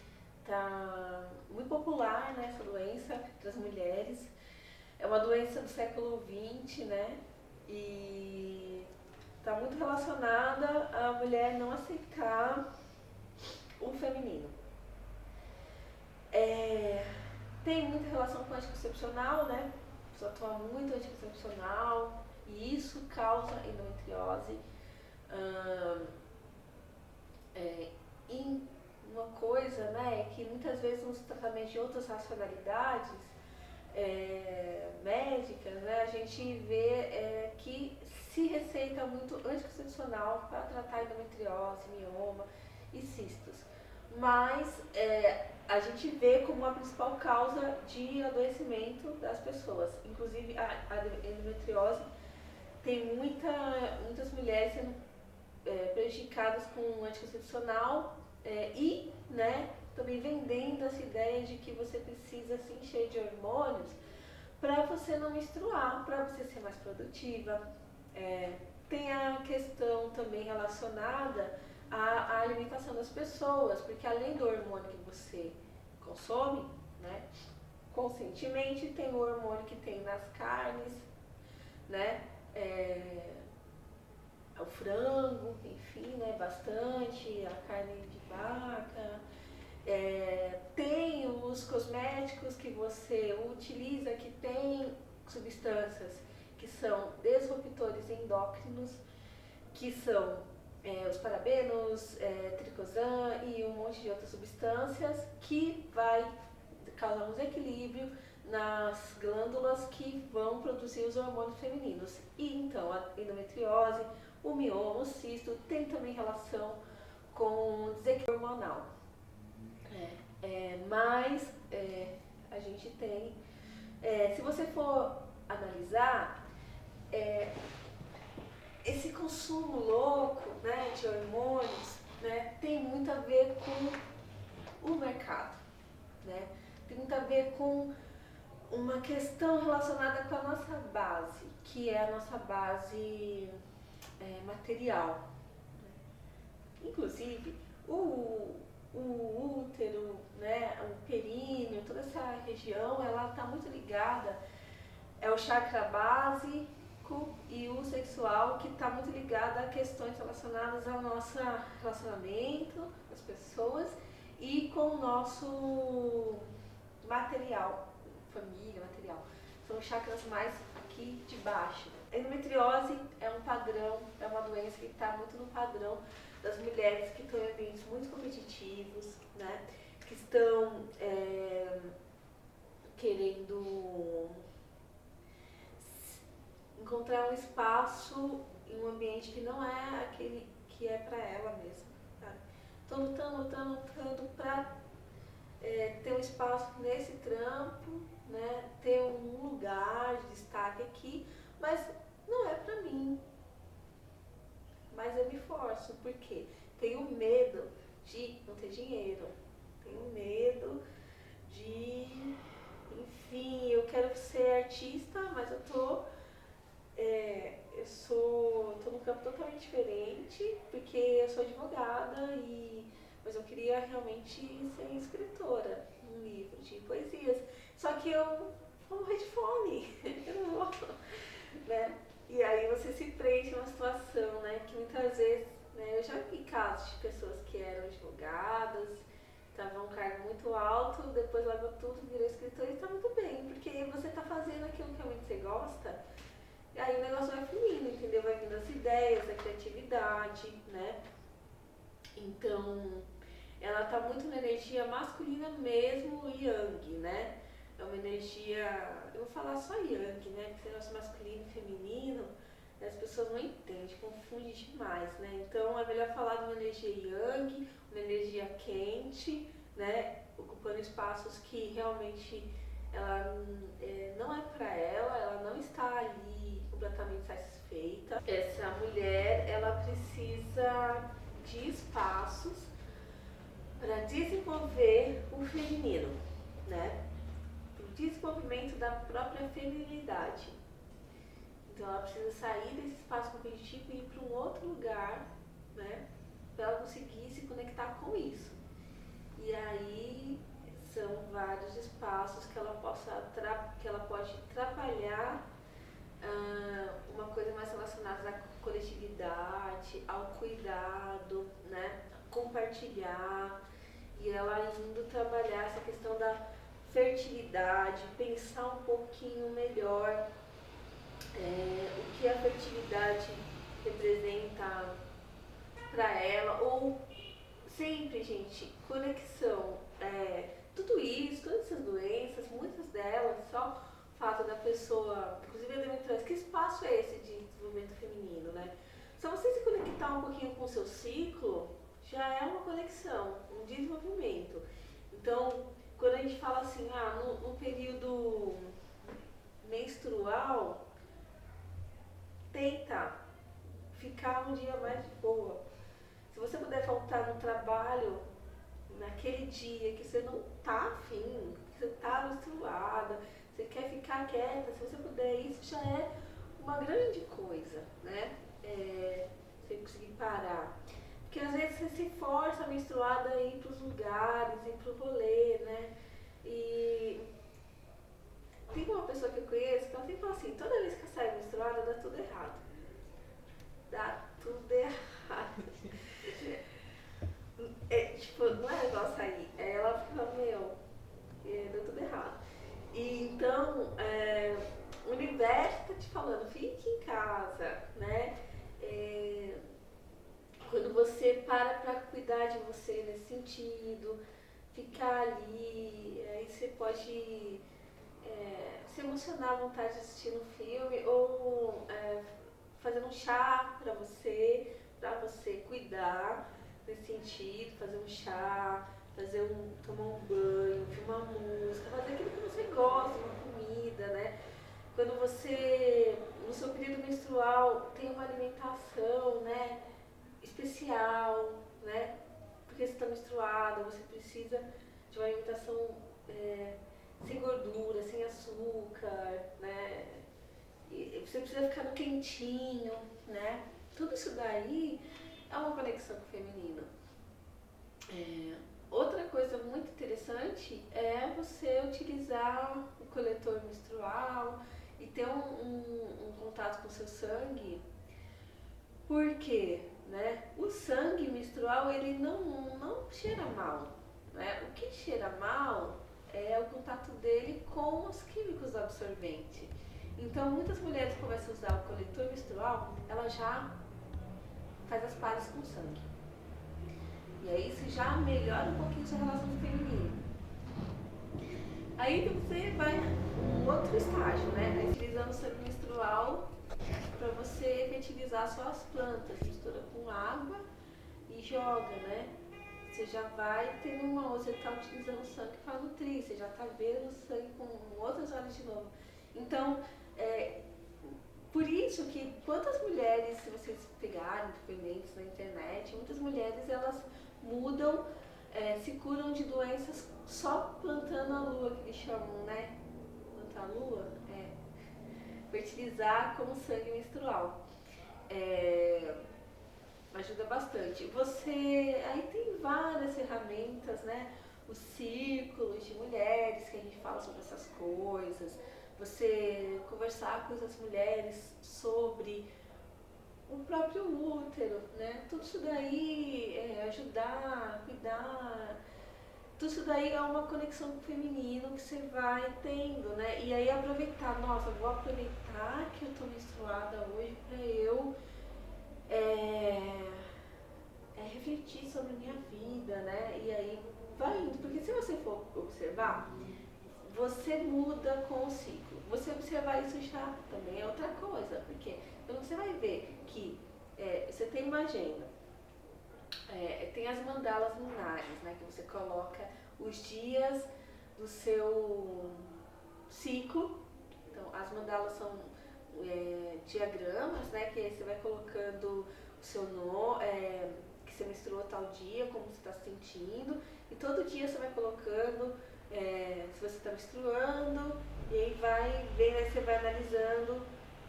tá muito popular, né, essa doença entre as mulheres. É uma doença do século XX, né? E está muito relacionada à mulher não aceitar o feminino. Tem muita relação com o anticoncepcional, né? A pessoa toma muito anticoncepcional e isso causa endometriose. E uma coisa, né, é que muitas vezes nos tratamentos de outras racionalidades médicas, né, a gente vê que se receita muito anticoncepcional para tratar endometriose, mioma e cistos. Mas a gente vê como a principal causa de adoecimento das pessoas. Inclusive a endometriose tem muitas mulheres sendo prejudicadas com anticoncepcional e, né, também vendendo essa ideia de que você precisa se encher de hormônios para você não menstruar, para você ser mais produtiva. Tem a questão também relacionada à alimentação das pessoas, porque além do hormônio que você consome, né, conscientemente, tem o hormônio que tem nas carnes, né, o frango, enfim, né, bastante, a carne de vaca. Tem os cosméticos que você utiliza que tem substâncias que são disruptores endócrinos, que são os parabenos, triclosan e um monte de outras substâncias que vai causar um desequilíbrio nas glândulas que vão produzir os hormônios femininos. E então a endometriose, o mioma, o cisto tem também relação com o desequilíbrio hormonal. Mas a gente tem, se você for analisar, esse consumo louco, né, de hormônios, né, tem muito a ver com o mercado, né? Tem muito a ver com uma questão relacionada com a nossa base, que é a nossa base material. Inclusive, o útero, né, o períneo, toda essa região, ela está muito ligada, é o chakra básico e o sexual, que está muito ligado a questões relacionadas ao nosso relacionamento, as pessoas, e com o nosso material, família, material. São os chakras mais aqui de baixo. A endometriose é um padrão, é uma doença que está muito no padrão das mulheres que estão em ambientes muito competitivos, né? Que estão querendo encontrar um espaço em um ambiente que não é aquele que é para ela mesma. Estão lutando para ter um espaço nesse trampo, né? Ter um lugar de destaque aqui, mas não é para mim. Mas eu me forço, porque tenho medo de não ter dinheiro, tenho medo de, enfim, eu quero ser artista, mas eu tô num campo totalmente diferente, porque eu sou advogada, mas eu queria realmente ser escritora, num livro de poesias. Só que eu vou morrer de fome, eu não vou, né? E aí você se prende numa situação, né, que muitas vezes, né, eu já vi casos de pessoas que eram advogadas, estavam um cargo muito alto, depois largou tudo, virou escritor e está muito bem, porque você está fazendo aquilo que realmente você gosta, e aí o negócio vai fluindo, entendeu? Vai vindo as ideias, a criatividade, né? Então, ela está muito na energia masculina mesmo, yang, né? É uma energia, eu vou falar só yang, né? Porque esse negócio masculino e feminino, as pessoas não entendem, confundem demais, né? Então é melhor falar de uma energia yang, uma energia quente, né? Ocupando espaços que realmente ela não é para ela não está ali completamente satisfeita. Essa mulher, ela precisa de espaços para desenvolver o feminino, né? Para o desenvolvimento da própria feminilidade. Então ela precisa sair desse espaço competitivo e ir para um outro lugar, né? Para ela conseguir se conectar com isso. E aí são vários espaços que ela pode trabalhar uma coisa mais relacionada à coletividade, ao cuidado, né? Compartilhar, e ela indo trabalhar essa questão da fertilidade, pensar um pouquinho melhor o que a fertilidade representa para ela, ou sempre, gente, conexão, tudo isso, todas essas doenças, muitas delas, só o fato da pessoa, inclusive a endometriose, que espaço é esse de desenvolvimento feminino, né? Só você se conectar um pouquinho com o seu ciclo, já é uma conexão, um desenvolvimento. Então, quando a gente fala assim, no período menstrual, tenta ficar um dia mais de boa. Se você puder faltar no trabalho naquele dia que você não tá afim, que você tá menstruada, você quer ficar quieta, se você puder, isso já é uma grande coisa, né? Você conseguir parar. Porque às vezes você se força a menstruada a ir pros lugares, ir pro rolê, né? E tem uma pessoa que eu conheço que ela sempre fala assim, toda vez que ela sai menstruada dá tudo errado. Dá tudo errado. Tipo, não é igual sair. Aí ela fica, deu tudo errado. E então, o universo tá te falando, fique em casa, né? Quando você para cuidar de você nesse sentido, ficar ali, aí você pode se emocionar à vontade de assistir um filme ou fazer um chá para você cuidar nesse sentido, fazer um chá, tomar um banho, ouvir uma música, fazer aquilo que você gosta, uma comida, né? Quando você, no seu período menstrual, tem uma alimentação, né, especial, né? Porque você está menstruada, você precisa de uma alimentação sem gordura, sem açúcar, né? E você precisa ficar no quentinho, né? Tudo isso daí é uma conexão com o feminino. Outra coisa muito interessante é você utilizar o coletor menstrual e ter um contato com o seu sangue. Por quê? Né? O sangue menstrual ele não cheira mal. Né? O que cheira mal é o contato dele com os químicos do absorvente. Então, muitas mulheres começam a usar o coletor menstrual, ela já faz as pazes com o sangue. E aí isso já melhora um pouquinho sua relação feminina. Aí você vai um outro estágio, né? Utilizando o sangue menstrual para você fertilizar suas plantas, mistura com água e joga, né? Você já vai ter você está utilizando o sangue para nutrir, você já está vendo o sangue com outros olhos de novo. Então, por isso que quantas mulheres, se vocês pegarem depoimentos na internet, muitas mulheres elas mudam, se curam de doenças só plantando a lua, que eles chamam, né? Plantar a lua? Fertilizar com sangue menstrual. Ajuda bastante. Aí tem várias ferramentas, né? Os círculos de mulheres, que a gente fala sobre essas coisas. Você conversar com essas mulheres sobre o próprio útero, né? Tudo isso daí, ajudar, cuidar, tudo isso daí é uma conexão com o feminino que você vai tendo, né? E aí aproveitar, nossa, vou aproveitar que eu tô menstruada hoje pra eu refletir sobre a minha vida, né? E aí vai indo, porque se você for observar, você muda com o ciclo. Você observar isso já também é outra coisa, porque então você vai ver que você tem uma agenda, tem as mandalas lunares, né, que você coloca os dias do seu ciclo. Então, as mandalas são diagramas, né, que aí você vai colocando o seu nome, que você menstruou tal dia, como você está se sentindo, e todo dia você vai colocando se você está menstruando, e aí vai vendo, aí você vai analisando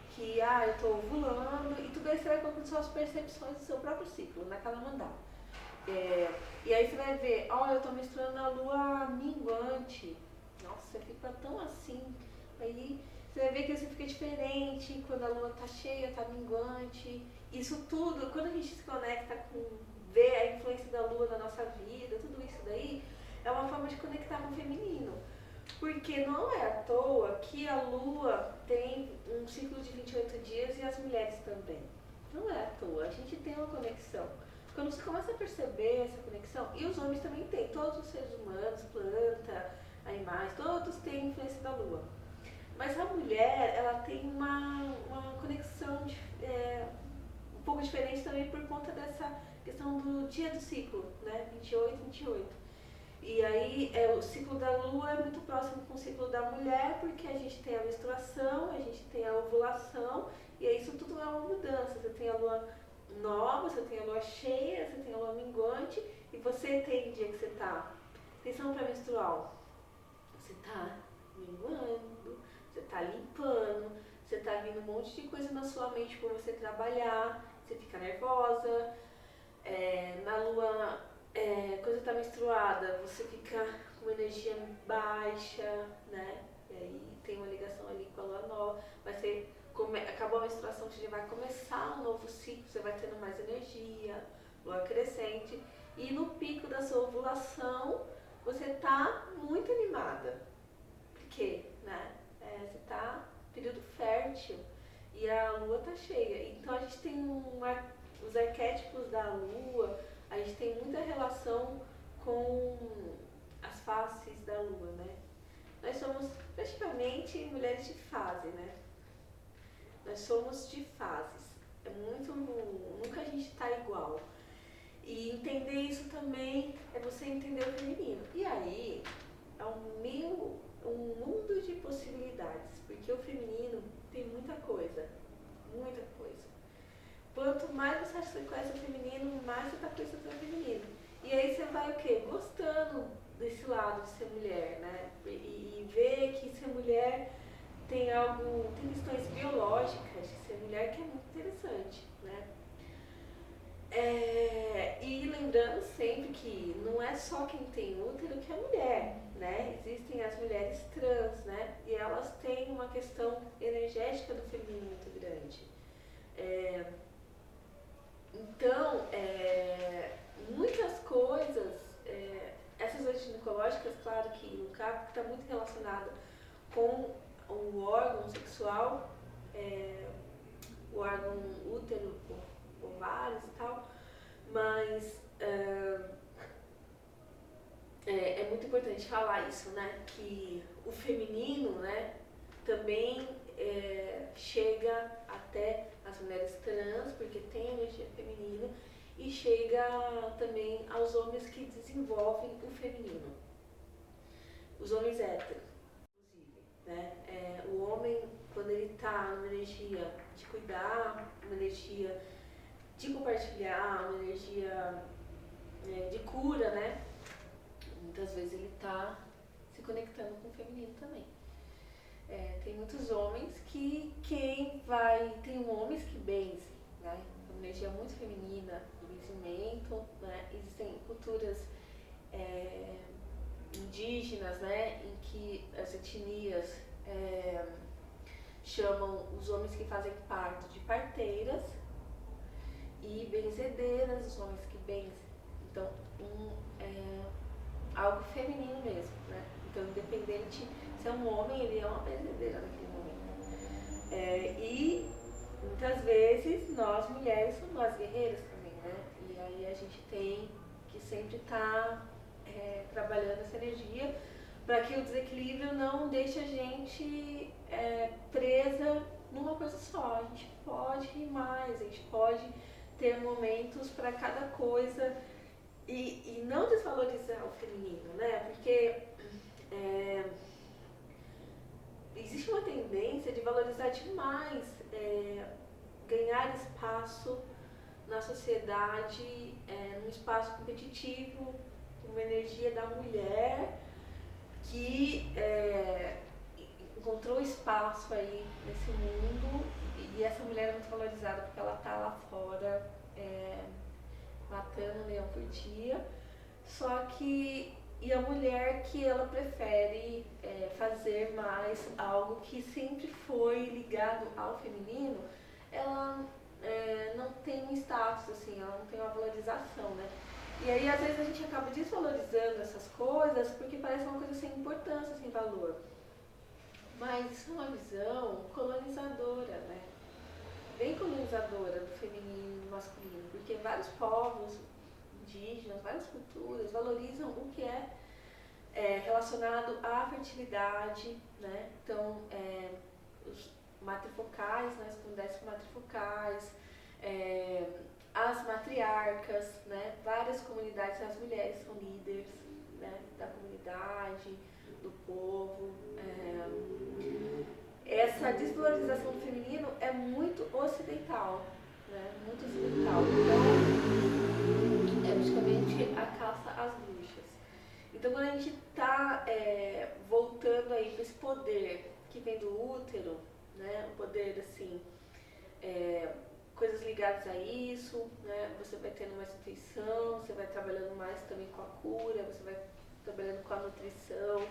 que eu estou ovulando, e tudo aí você vai colocando suas percepções do seu próprio ciclo, naquela mandala. E aí você vai ver, eu estou menstruando na lua minguante. Nossa, você fica tão assim. Aí você vai ver que você fica diferente quando a lua está cheia, está minguante. Isso tudo, quando a gente se conecta com ver a influência da lua na nossa vida, tudo isso daí, é uma forma de conectar com o feminino. Porque não é à toa que a lua tem um ciclo de 28 dias e as mulheres também. Não é à toa, a gente tem uma conexão. Quando você começa a perceber essa conexão, e os homens também têm, todos os seres humanos, planta, animais, todos têm influência da lua. Mas a mulher, ela tem uma conexão um pouco diferente também por conta dessa questão do dia do ciclo, né? 28, 28. E aí o ciclo da lua é muito próximo com o ciclo da mulher, porque a gente tem a menstruação, a gente tem a ovulação, e aí isso tudo é uma mudança. Você tem a lua nova, você tem a lua cheia, você tem a lua minguante, e você tem dia que você está, atenção para menstrual, você está minguando, você está limpando, você está vindo um monte de coisa na sua mente por você trabalhar, você fica nervosa, na lua, quando você está menstruada, você fica com uma energia baixa, né? E aí tem uma ligação ali com a lua nova, mas você acabou a menstruação, você vai começar um novo ciclo, você vai tendo mais energia, lua crescente, e no pico da sua ovulação, você está muito animada. Por quê? Né? Você está no período fértil e a lua está cheia. Então a gente tem os arquétipos da lua, a gente tem muita relação com as faces da lua, né? Nós somos praticamente mulheres de fase, né? Nós somos de fases. Nunca a gente está igual. E entender isso também é você entender o feminino. E aí é um mundo de possibilidades, porque o feminino tem muita coisa, muita coisa. Quanto mais você se conhece o feminino, mais você está conhecendo o feminino. E aí você vai o quê? Gostando desse lado de ser mulher, né? E ver que ser mulher tem questões biológicas de ser mulher que é muito interessante, né? E lembrando sempre que não é só quem tem útero que é mulher, né? Existem as mulheres trans, né? E elas têm uma questão energética do feminino muito grande. Então, muitas coisas, essas doenças ginecológicas, claro que no caso está muito relacionado com o órgão sexual, o órgão útero, ovários e tal, mas é muito importante falar isso, né? Que o feminino, né, também chega até as mulheres trans, porque tem energia feminina, e chega também aos homens que desenvolvem o feminino. Os homens héteros, inclusive, né? O homem, quando ele está numa energia de cuidar, uma energia de compartilhar, uma energia de cura, né? Muitas vezes ele está se conectando com o feminino também. Tem muitos homens que tem homens que benzem, né? Uma energia muito feminina, do benzimento, né? Existem culturas indígenas, né? Em que as etnias chamam os homens que fazem parto de parteiras e benzedeiras, os homens que benzem. Então, algo feminino mesmo, né? Então, independente se é um homem, ele é uma benzedeira naquele momento. E muitas vezes nós mulheres somos nós guerreiras também, né? E aí a gente tem que sempre estar trabalhando essa energia para que o desequilíbrio não deixe a gente presa numa coisa só. A gente pode ir mais, a gente pode ter momentos para cada coisa e não desvalorizar o feminino, né? Porque existe uma tendência de valorizar demais, ganhar espaço na sociedade, num espaço competitivo, uma energia da mulher que encontrou espaço aí nesse mundo e essa mulher é muito valorizada porque ela está lá fora matando um leão por dia, só que e a mulher que ela prefere fazer mais algo que sempre foi ligado ao feminino, ela não tem um status, assim, ela não tem uma valorização, né? E aí, às vezes, a gente acaba desvalorizando essas coisas porque parece uma coisa sem importância, sem valor. Mas isso é uma visão colonizadora, né? Bem colonizadora do feminino e masculino, porque vários povos indígenas, várias culturas valorizam o que é relacionado à fertilidade, né? Então, os matrifocais, né? As comunidades matrifocais, as matriarcas, né? Várias comunidades, as mulheres são líderes, né? Da comunidade, do povo. Essa desvalorização do feminino é muito ocidental, né? Muito ocidental. Então, é praticamente a caça às bruxas. Então, quando a gente está voltando aí para esse poder que vem do útero, né? O poder, assim, coisas ligadas a isso, né? Você vai tendo mais intuição, você vai trabalhando mais também com a cura, você vai trabalhando com a nutrição,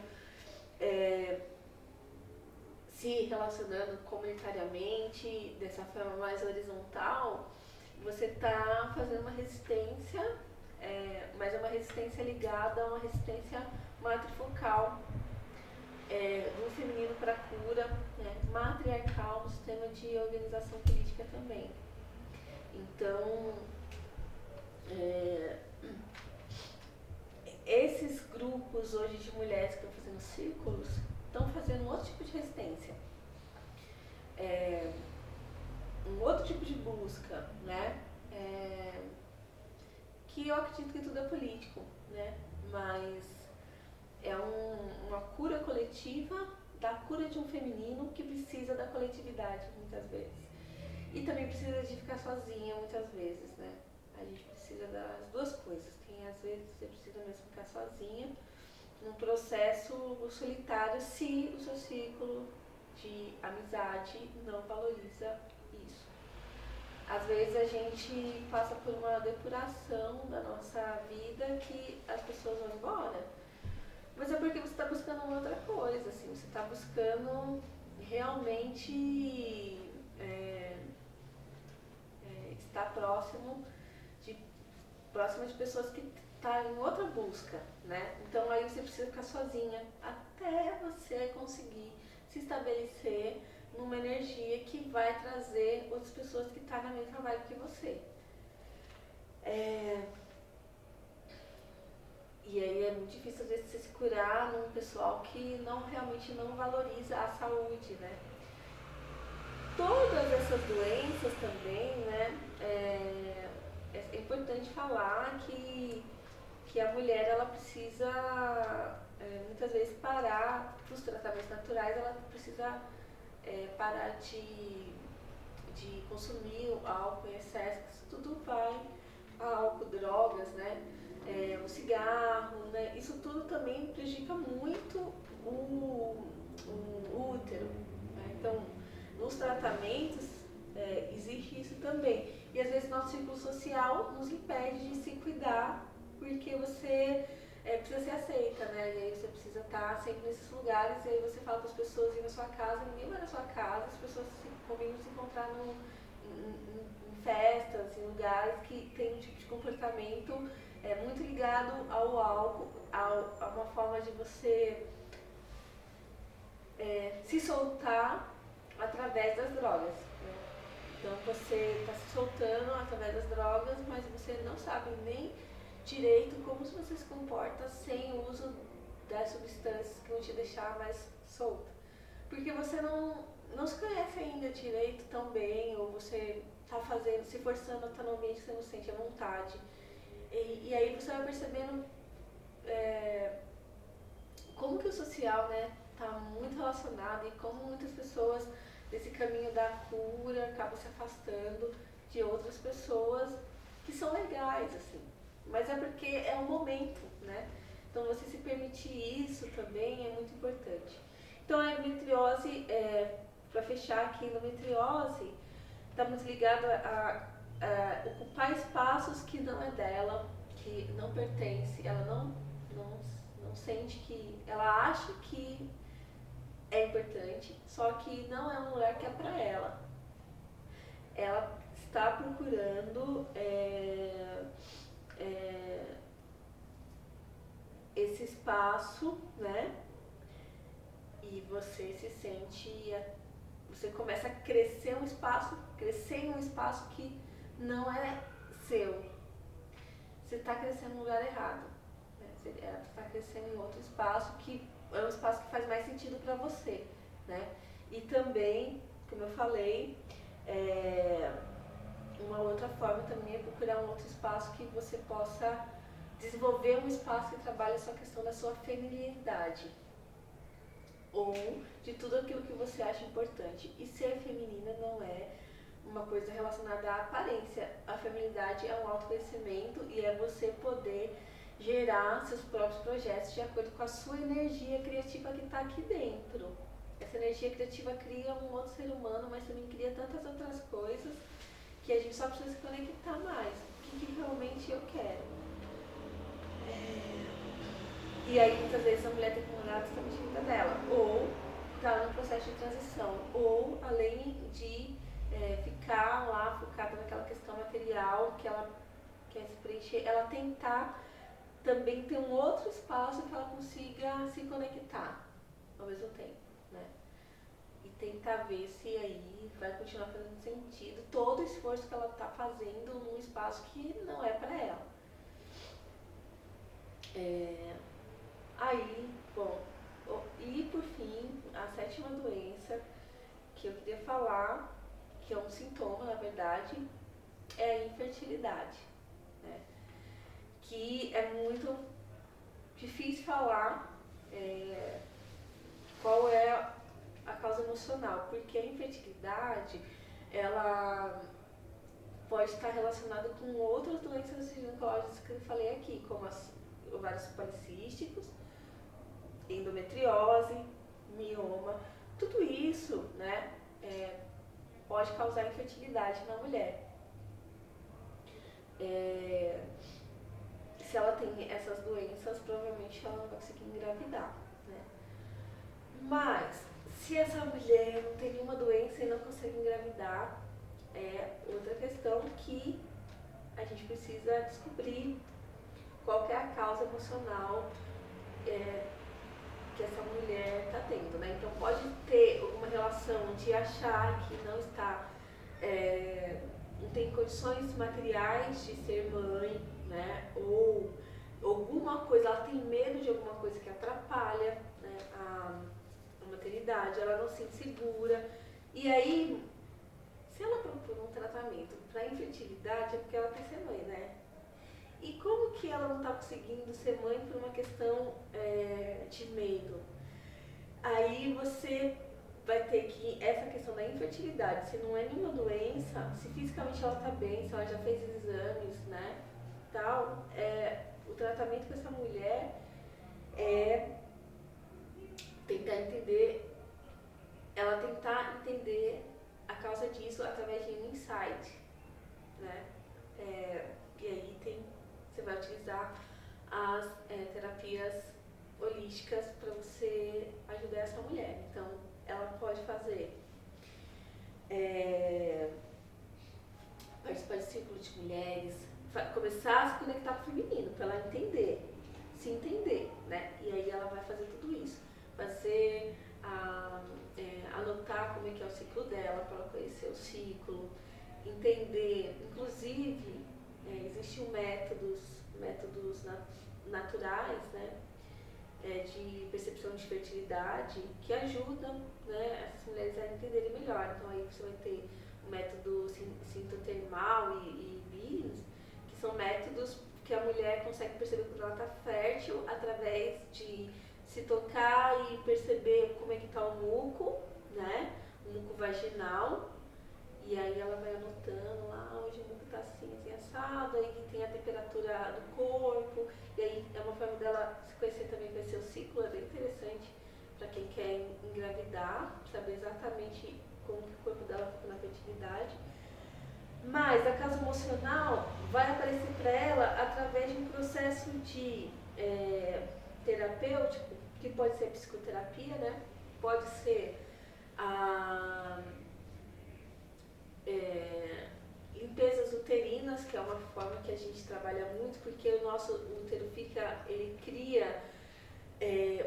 se relacionando comunitariamente, dessa forma mais horizontal, você está fazendo uma resistência, mas é uma resistência ligada a uma resistência matrifocal, do feminino para a cura, né? Matriarcal no sistema de organização política também. Então, esses grupos hoje de mulheres que estão fazendo círculos estão fazendo um outro tipo de resistência, um outro tipo de busca, né? Que eu acredito que tudo é político, né? Mas é uma cura coletiva da cura de um feminino que precisa da coletividade muitas vezes. E também precisa de ficar sozinha muitas vezes, né? A gente precisa das duas coisas. Tem às vezes você precisa mesmo ficar sozinha num processo solitário se o seu círculo de amizade não valoriza isso. Às vezes a gente passa por uma depuração da nossa vida que as pessoas vão embora. Mas é porque você está buscando uma outra coisa, assim, você está buscando realmente estar próximo de pessoas que tá em outra busca, né? Então aí você precisa ficar sozinha até você conseguir se estabelecer numa energia que vai trazer outras pessoas que estão na mesma vibe que você. E aí é muito difícil às vezes você se curar num pessoal que realmente não valoriza a saúde, né? Todas essas doenças também, né? É importante falar que a mulher ela precisa muitas vezes parar dos tratamentos naturais, ela precisa parar de consumir álcool em excesso, isso tudo vai álcool, drogas, né? O cigarro, né? Isso tudo também prejudica muito o útero. Né? Então, nos tratamentos existe isso também. E às vezes nosso círculo social nos impede de se cuidar porque você precisa ser aceita, né? E aí você precisa estar sempre nesses lugares, e aí você fala para as pessoas ir na sua casa, ninguém vai na sua casa, as pessoas combinam se encontrar em festas, em lugares que tem um tipo de comportamento muito ligado ao álcool, a uma forma de você se soltar através das drogas. Né? Então você está se soltando através das drogas, mas você não sabe nem direito como você se comporta sem o uso das substâncias que vão te deixar mais solta. Porque você não se conhece ainda direito tão bem, ou você está fazendo, se forçando a estar num ambiente que você não sente à vontade. E aí você vai percebendo como que o social está muito relacionado e como muitas pessoas desse caminho da cura acabam se afastando de outras pessoas que são legais, assim. Mas é porque é um momento, né? Então você se permitir isso também é muito importante. Então a endometriose, para fechar aqui, a endometriose está muito ligada a ocupar espaços que não é dela, que não pertence, ela não sente que, ela acha que é importante, só que não é um lugar que é para ela. Ela está procurando esse espaço, né? E você se sente, você começa a crescer em um espaço que não é seu. Você está crescendo no lugar errado. Né? Você está crescendo em outro espaço que é um espaço que faz mais sentido para você, né? E também, como eu falei, uma outra forma também é procurar um outro espaço que você possa desenvolver um espaço que trabalhe a sua questão da sua feminilidade ou de tudo aquilo que você acha importante. E ser feminina não é uma coisa relacionada à aparência. A feminilidade é um autoconhecimento e é você poder gerar seus próprios projetos de acordo com a sua energia criativa que está aqui dentro. Essa energia criativa cria um outro ser humano, mas também cria tantas outras coisas que a gente só precisa se conectar mais. O que realmente eu quero? E aí muitas vezes a mulher tem que mudar totalmente a vida dela, ou está num processo de transição, ou além de ficar lá focada naquela questão material que ela quer se preencher, ela tentar também ter um outro espaço que ela consiga se conectar ao mesmo tempo, né? E tentar ver se aí vai continuar fazendo sentido todo o esforço que ela está fazendo num espaço que não é para ela. Aí, bom, e por fim, a 7ª doença que eu queria falar, que é um sintoma, na verdade, é a infertilidade, né? Que é muito difícil falar qual é a causa emocional, porque a infertilidade, ela pode estar relacionada com outras doenças ginecológicas que eu falei aqui, como as ovários policísticos, endometriose, mioma, tudo isso, né, pode causar infertilidade na mulher. tem essas doenças, provavelmente ela não vai conseguir engravidar, né? Mas, se essa mulher não tem nenhuma doença e não consegue engravidar, é outra questão que a gente precisa descobrir qual que é a causa emocional que essa mulher está tendo, né? Então pode ter uma relação de achar que não está, não tem condições materiais de ser mãe, né? Ou alguma coisa, ela tem medo de alguma coisa que atrapalha, né, a maternidade, ela não se sente segura. E aí, se ela procura um tratamento para infertilidade, é porque ela quer ser mãe, né? E como que ela não está conseguindo ser mãe por uma questão de medo? Aí você vai ter que, essa questão da infertilidade, se não é nenhuma doença, se fisicamente ela está bem, se ela já fez exames, né, tal, o tratamento com essa mulher é tentar entender a causa disso através de um insight, né? E aí você vai utilizar as terapias holísticas para você ajudar essa mulher. Então, ela pode fazer participar de círculo de mulheres, começar a se conectar com o feminino, para ela se entender, né? E aí ela vai fazer tudo isso. Fazer, anotar como é que é o ciclo dela, para ela conhecer o ciclo, entender, inclusive, existem métodos naturais, né, de percepção de fertilidade que ajudam, né, essas mulheres a entenderem melhor. Então aí você vai ter o método sintotermal e BIS, que são métodos que a mulher consegue perceber quando ela está fértil através de se tocar e perceber como é que está o muco, né, o muco vaginal. E aí ela vai anotando lá, hoje o muco está assim, assim, assado, aí tem a temperatura do corpo, e aí é uma forma dela se conhecer também, conhecer o ciclo, é bem interessante para quem quer engravidar, saber exatamente como que o corpo dela fica na fertilidade. Mas a causa emocional vai aparecer para ela através de um processo de terapêutico, que pode ser psicoterapia, né? Pode ser limpezas uterinas, que é uma forma que a gente trabalha muito, porque o nosso útero ele cria,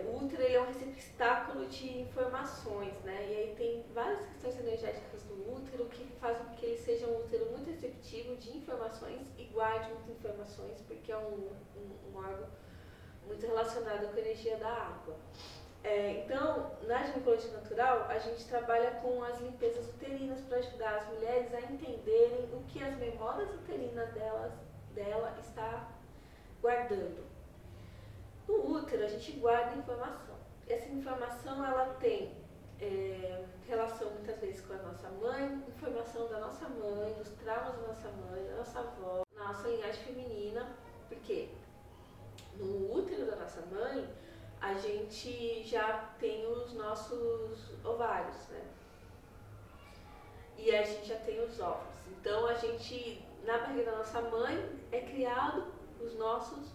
o útero ele é um receptáculo de informações, né? E aí tem várias questões energéticas do útero que fazem com que ele seja um útero muito receptivo de informações e guarde muitas informações, porque é um órgão muito relacionado com a energia da água. Então, na ginecologia natural, a gente trabalha com as limpezas uterinas para ajudar as mulheres a entenderem o que as memórias uterinas dela está guardando. No útero, a gente guarda informação. Essa informação, ela tem relação muitas vezes com a nossa mãe, informação da nossa mãe, dos traumas da nossa mãe, da nossa avó, nossa linhagem feminina, porque no útero da nossa mãe, a gente já tem os nossos ovários, né? E a gente já tem os óvulos. Então, na barriga da nossa mãe, é criado os nossos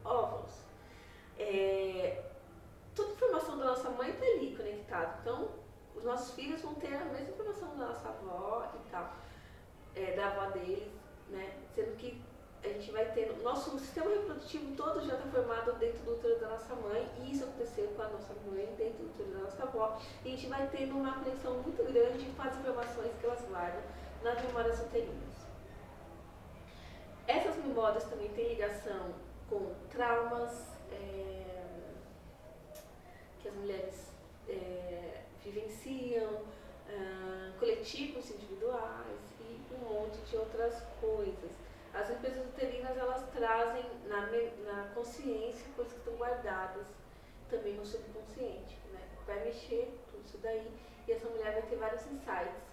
óvulos. Toda a informação da nossa mãe está ali conectada. Então, os nossos filhos vão ter a mesma informação da nossa avó e tal, da avó deles, né? Sendo que a gente vai ter, nosso sistema reprodutivo todo já está formado dentro do útero da nossa mãe, e isso aconteceu com a nossa mãe dentro do útero da nossa avó, e a gente vai tendo uma conexão muito grande com as informações que elas guardam nas memórias uterinas. Essas memórias também têm ligação com traumas que as mulheres vivenciam, coletivos individuais e um monte de outras coisas. As limpezas uterinas, elas trazem na consciência coisas que estão guardadas também no subconsciente, né? Vai mexer tudo isso daí e essa mulher vai ter vários insights.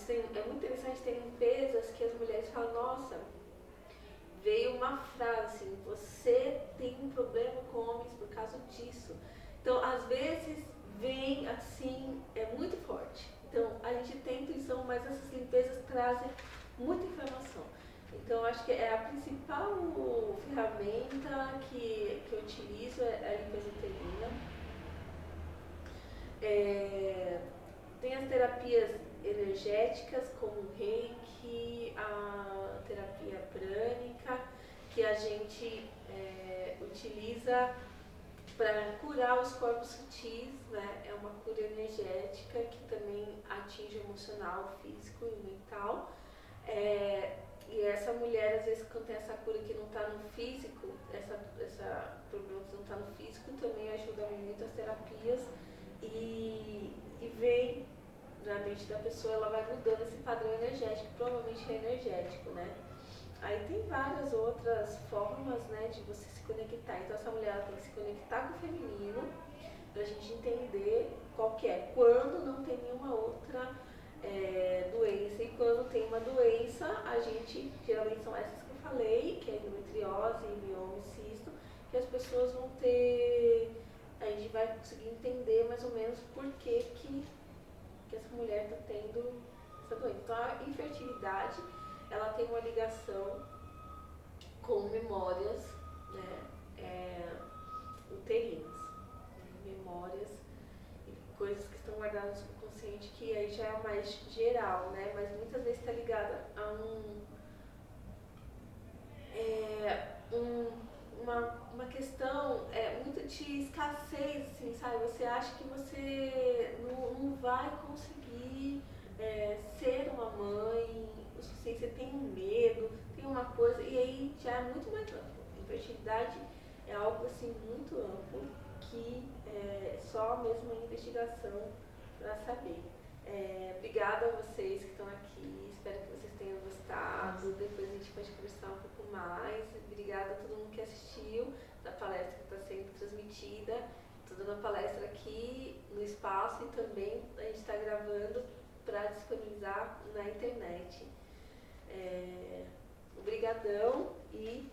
É muito interessante ter limpezas que as mulheres falam, nossa, veio uma frase assim, você tem um problema com homens por causa disso. Então, às vezes, vem assim, é muito forte. Então, a gente tem intuição, mas essas limpezas trazem muita informação. Então, acho que é a principal ferramenta que eu utilizo é a limpeza uterina. Tem as terapias energéticas, como o reiki, a terapia prânica, que a gente utiliza para curar os corpos sutis, né? É uma cura energética que também atinge o emocional, o físico e o mental. E essa mulher, às vezes, quando tem essa cura que não está no físico, essa problema que não está no físico, também ajuda muito as terapias e vem na mente da pessoa, ela vai mudando esse padrão energético, provavelmente é energético, né? Aí tem várias outras formas, né, de você se conectar. Então essa mulher ela tem que se conectar com o feminino pra gente entender qual que é. Quando não tem nenhuma outra doença. E quando tem uma doença, a gente, geralmente são essas que eu falei, que é endometriose, mioma e cisto, que as pessoas vão ter, a gente vai conseguir entender mais ou menos por que essa mulher está tendo essa doença. Então a infertilidade, ela tem uma ligação com memórias, né, uterinas, memórias e coisas que estão guardadas no subconsciente, que aí já é mais geral, né, mas muitas vezes está ligada a uma questão muito de escassez, assim, sabe? Você acha que você não vai conseguir ser uma mãe o suficiente, você tem um medo, tem uma coisa, e aí já é muito mais amplo. Infertilidade é algo assim muito amplo que só mesmo a investigação para saber. Obrigada a vocês que estão aqui, espero que vocês tenham gostado. Depois a gente pode conversar um pouco mais. Obrigada a todo mundo que assistiu da palestra que está sendo transmitida. Estou dando a palestra aqui no espaço e também a gente está gravando para disponibilizar na internet. Obrigadão e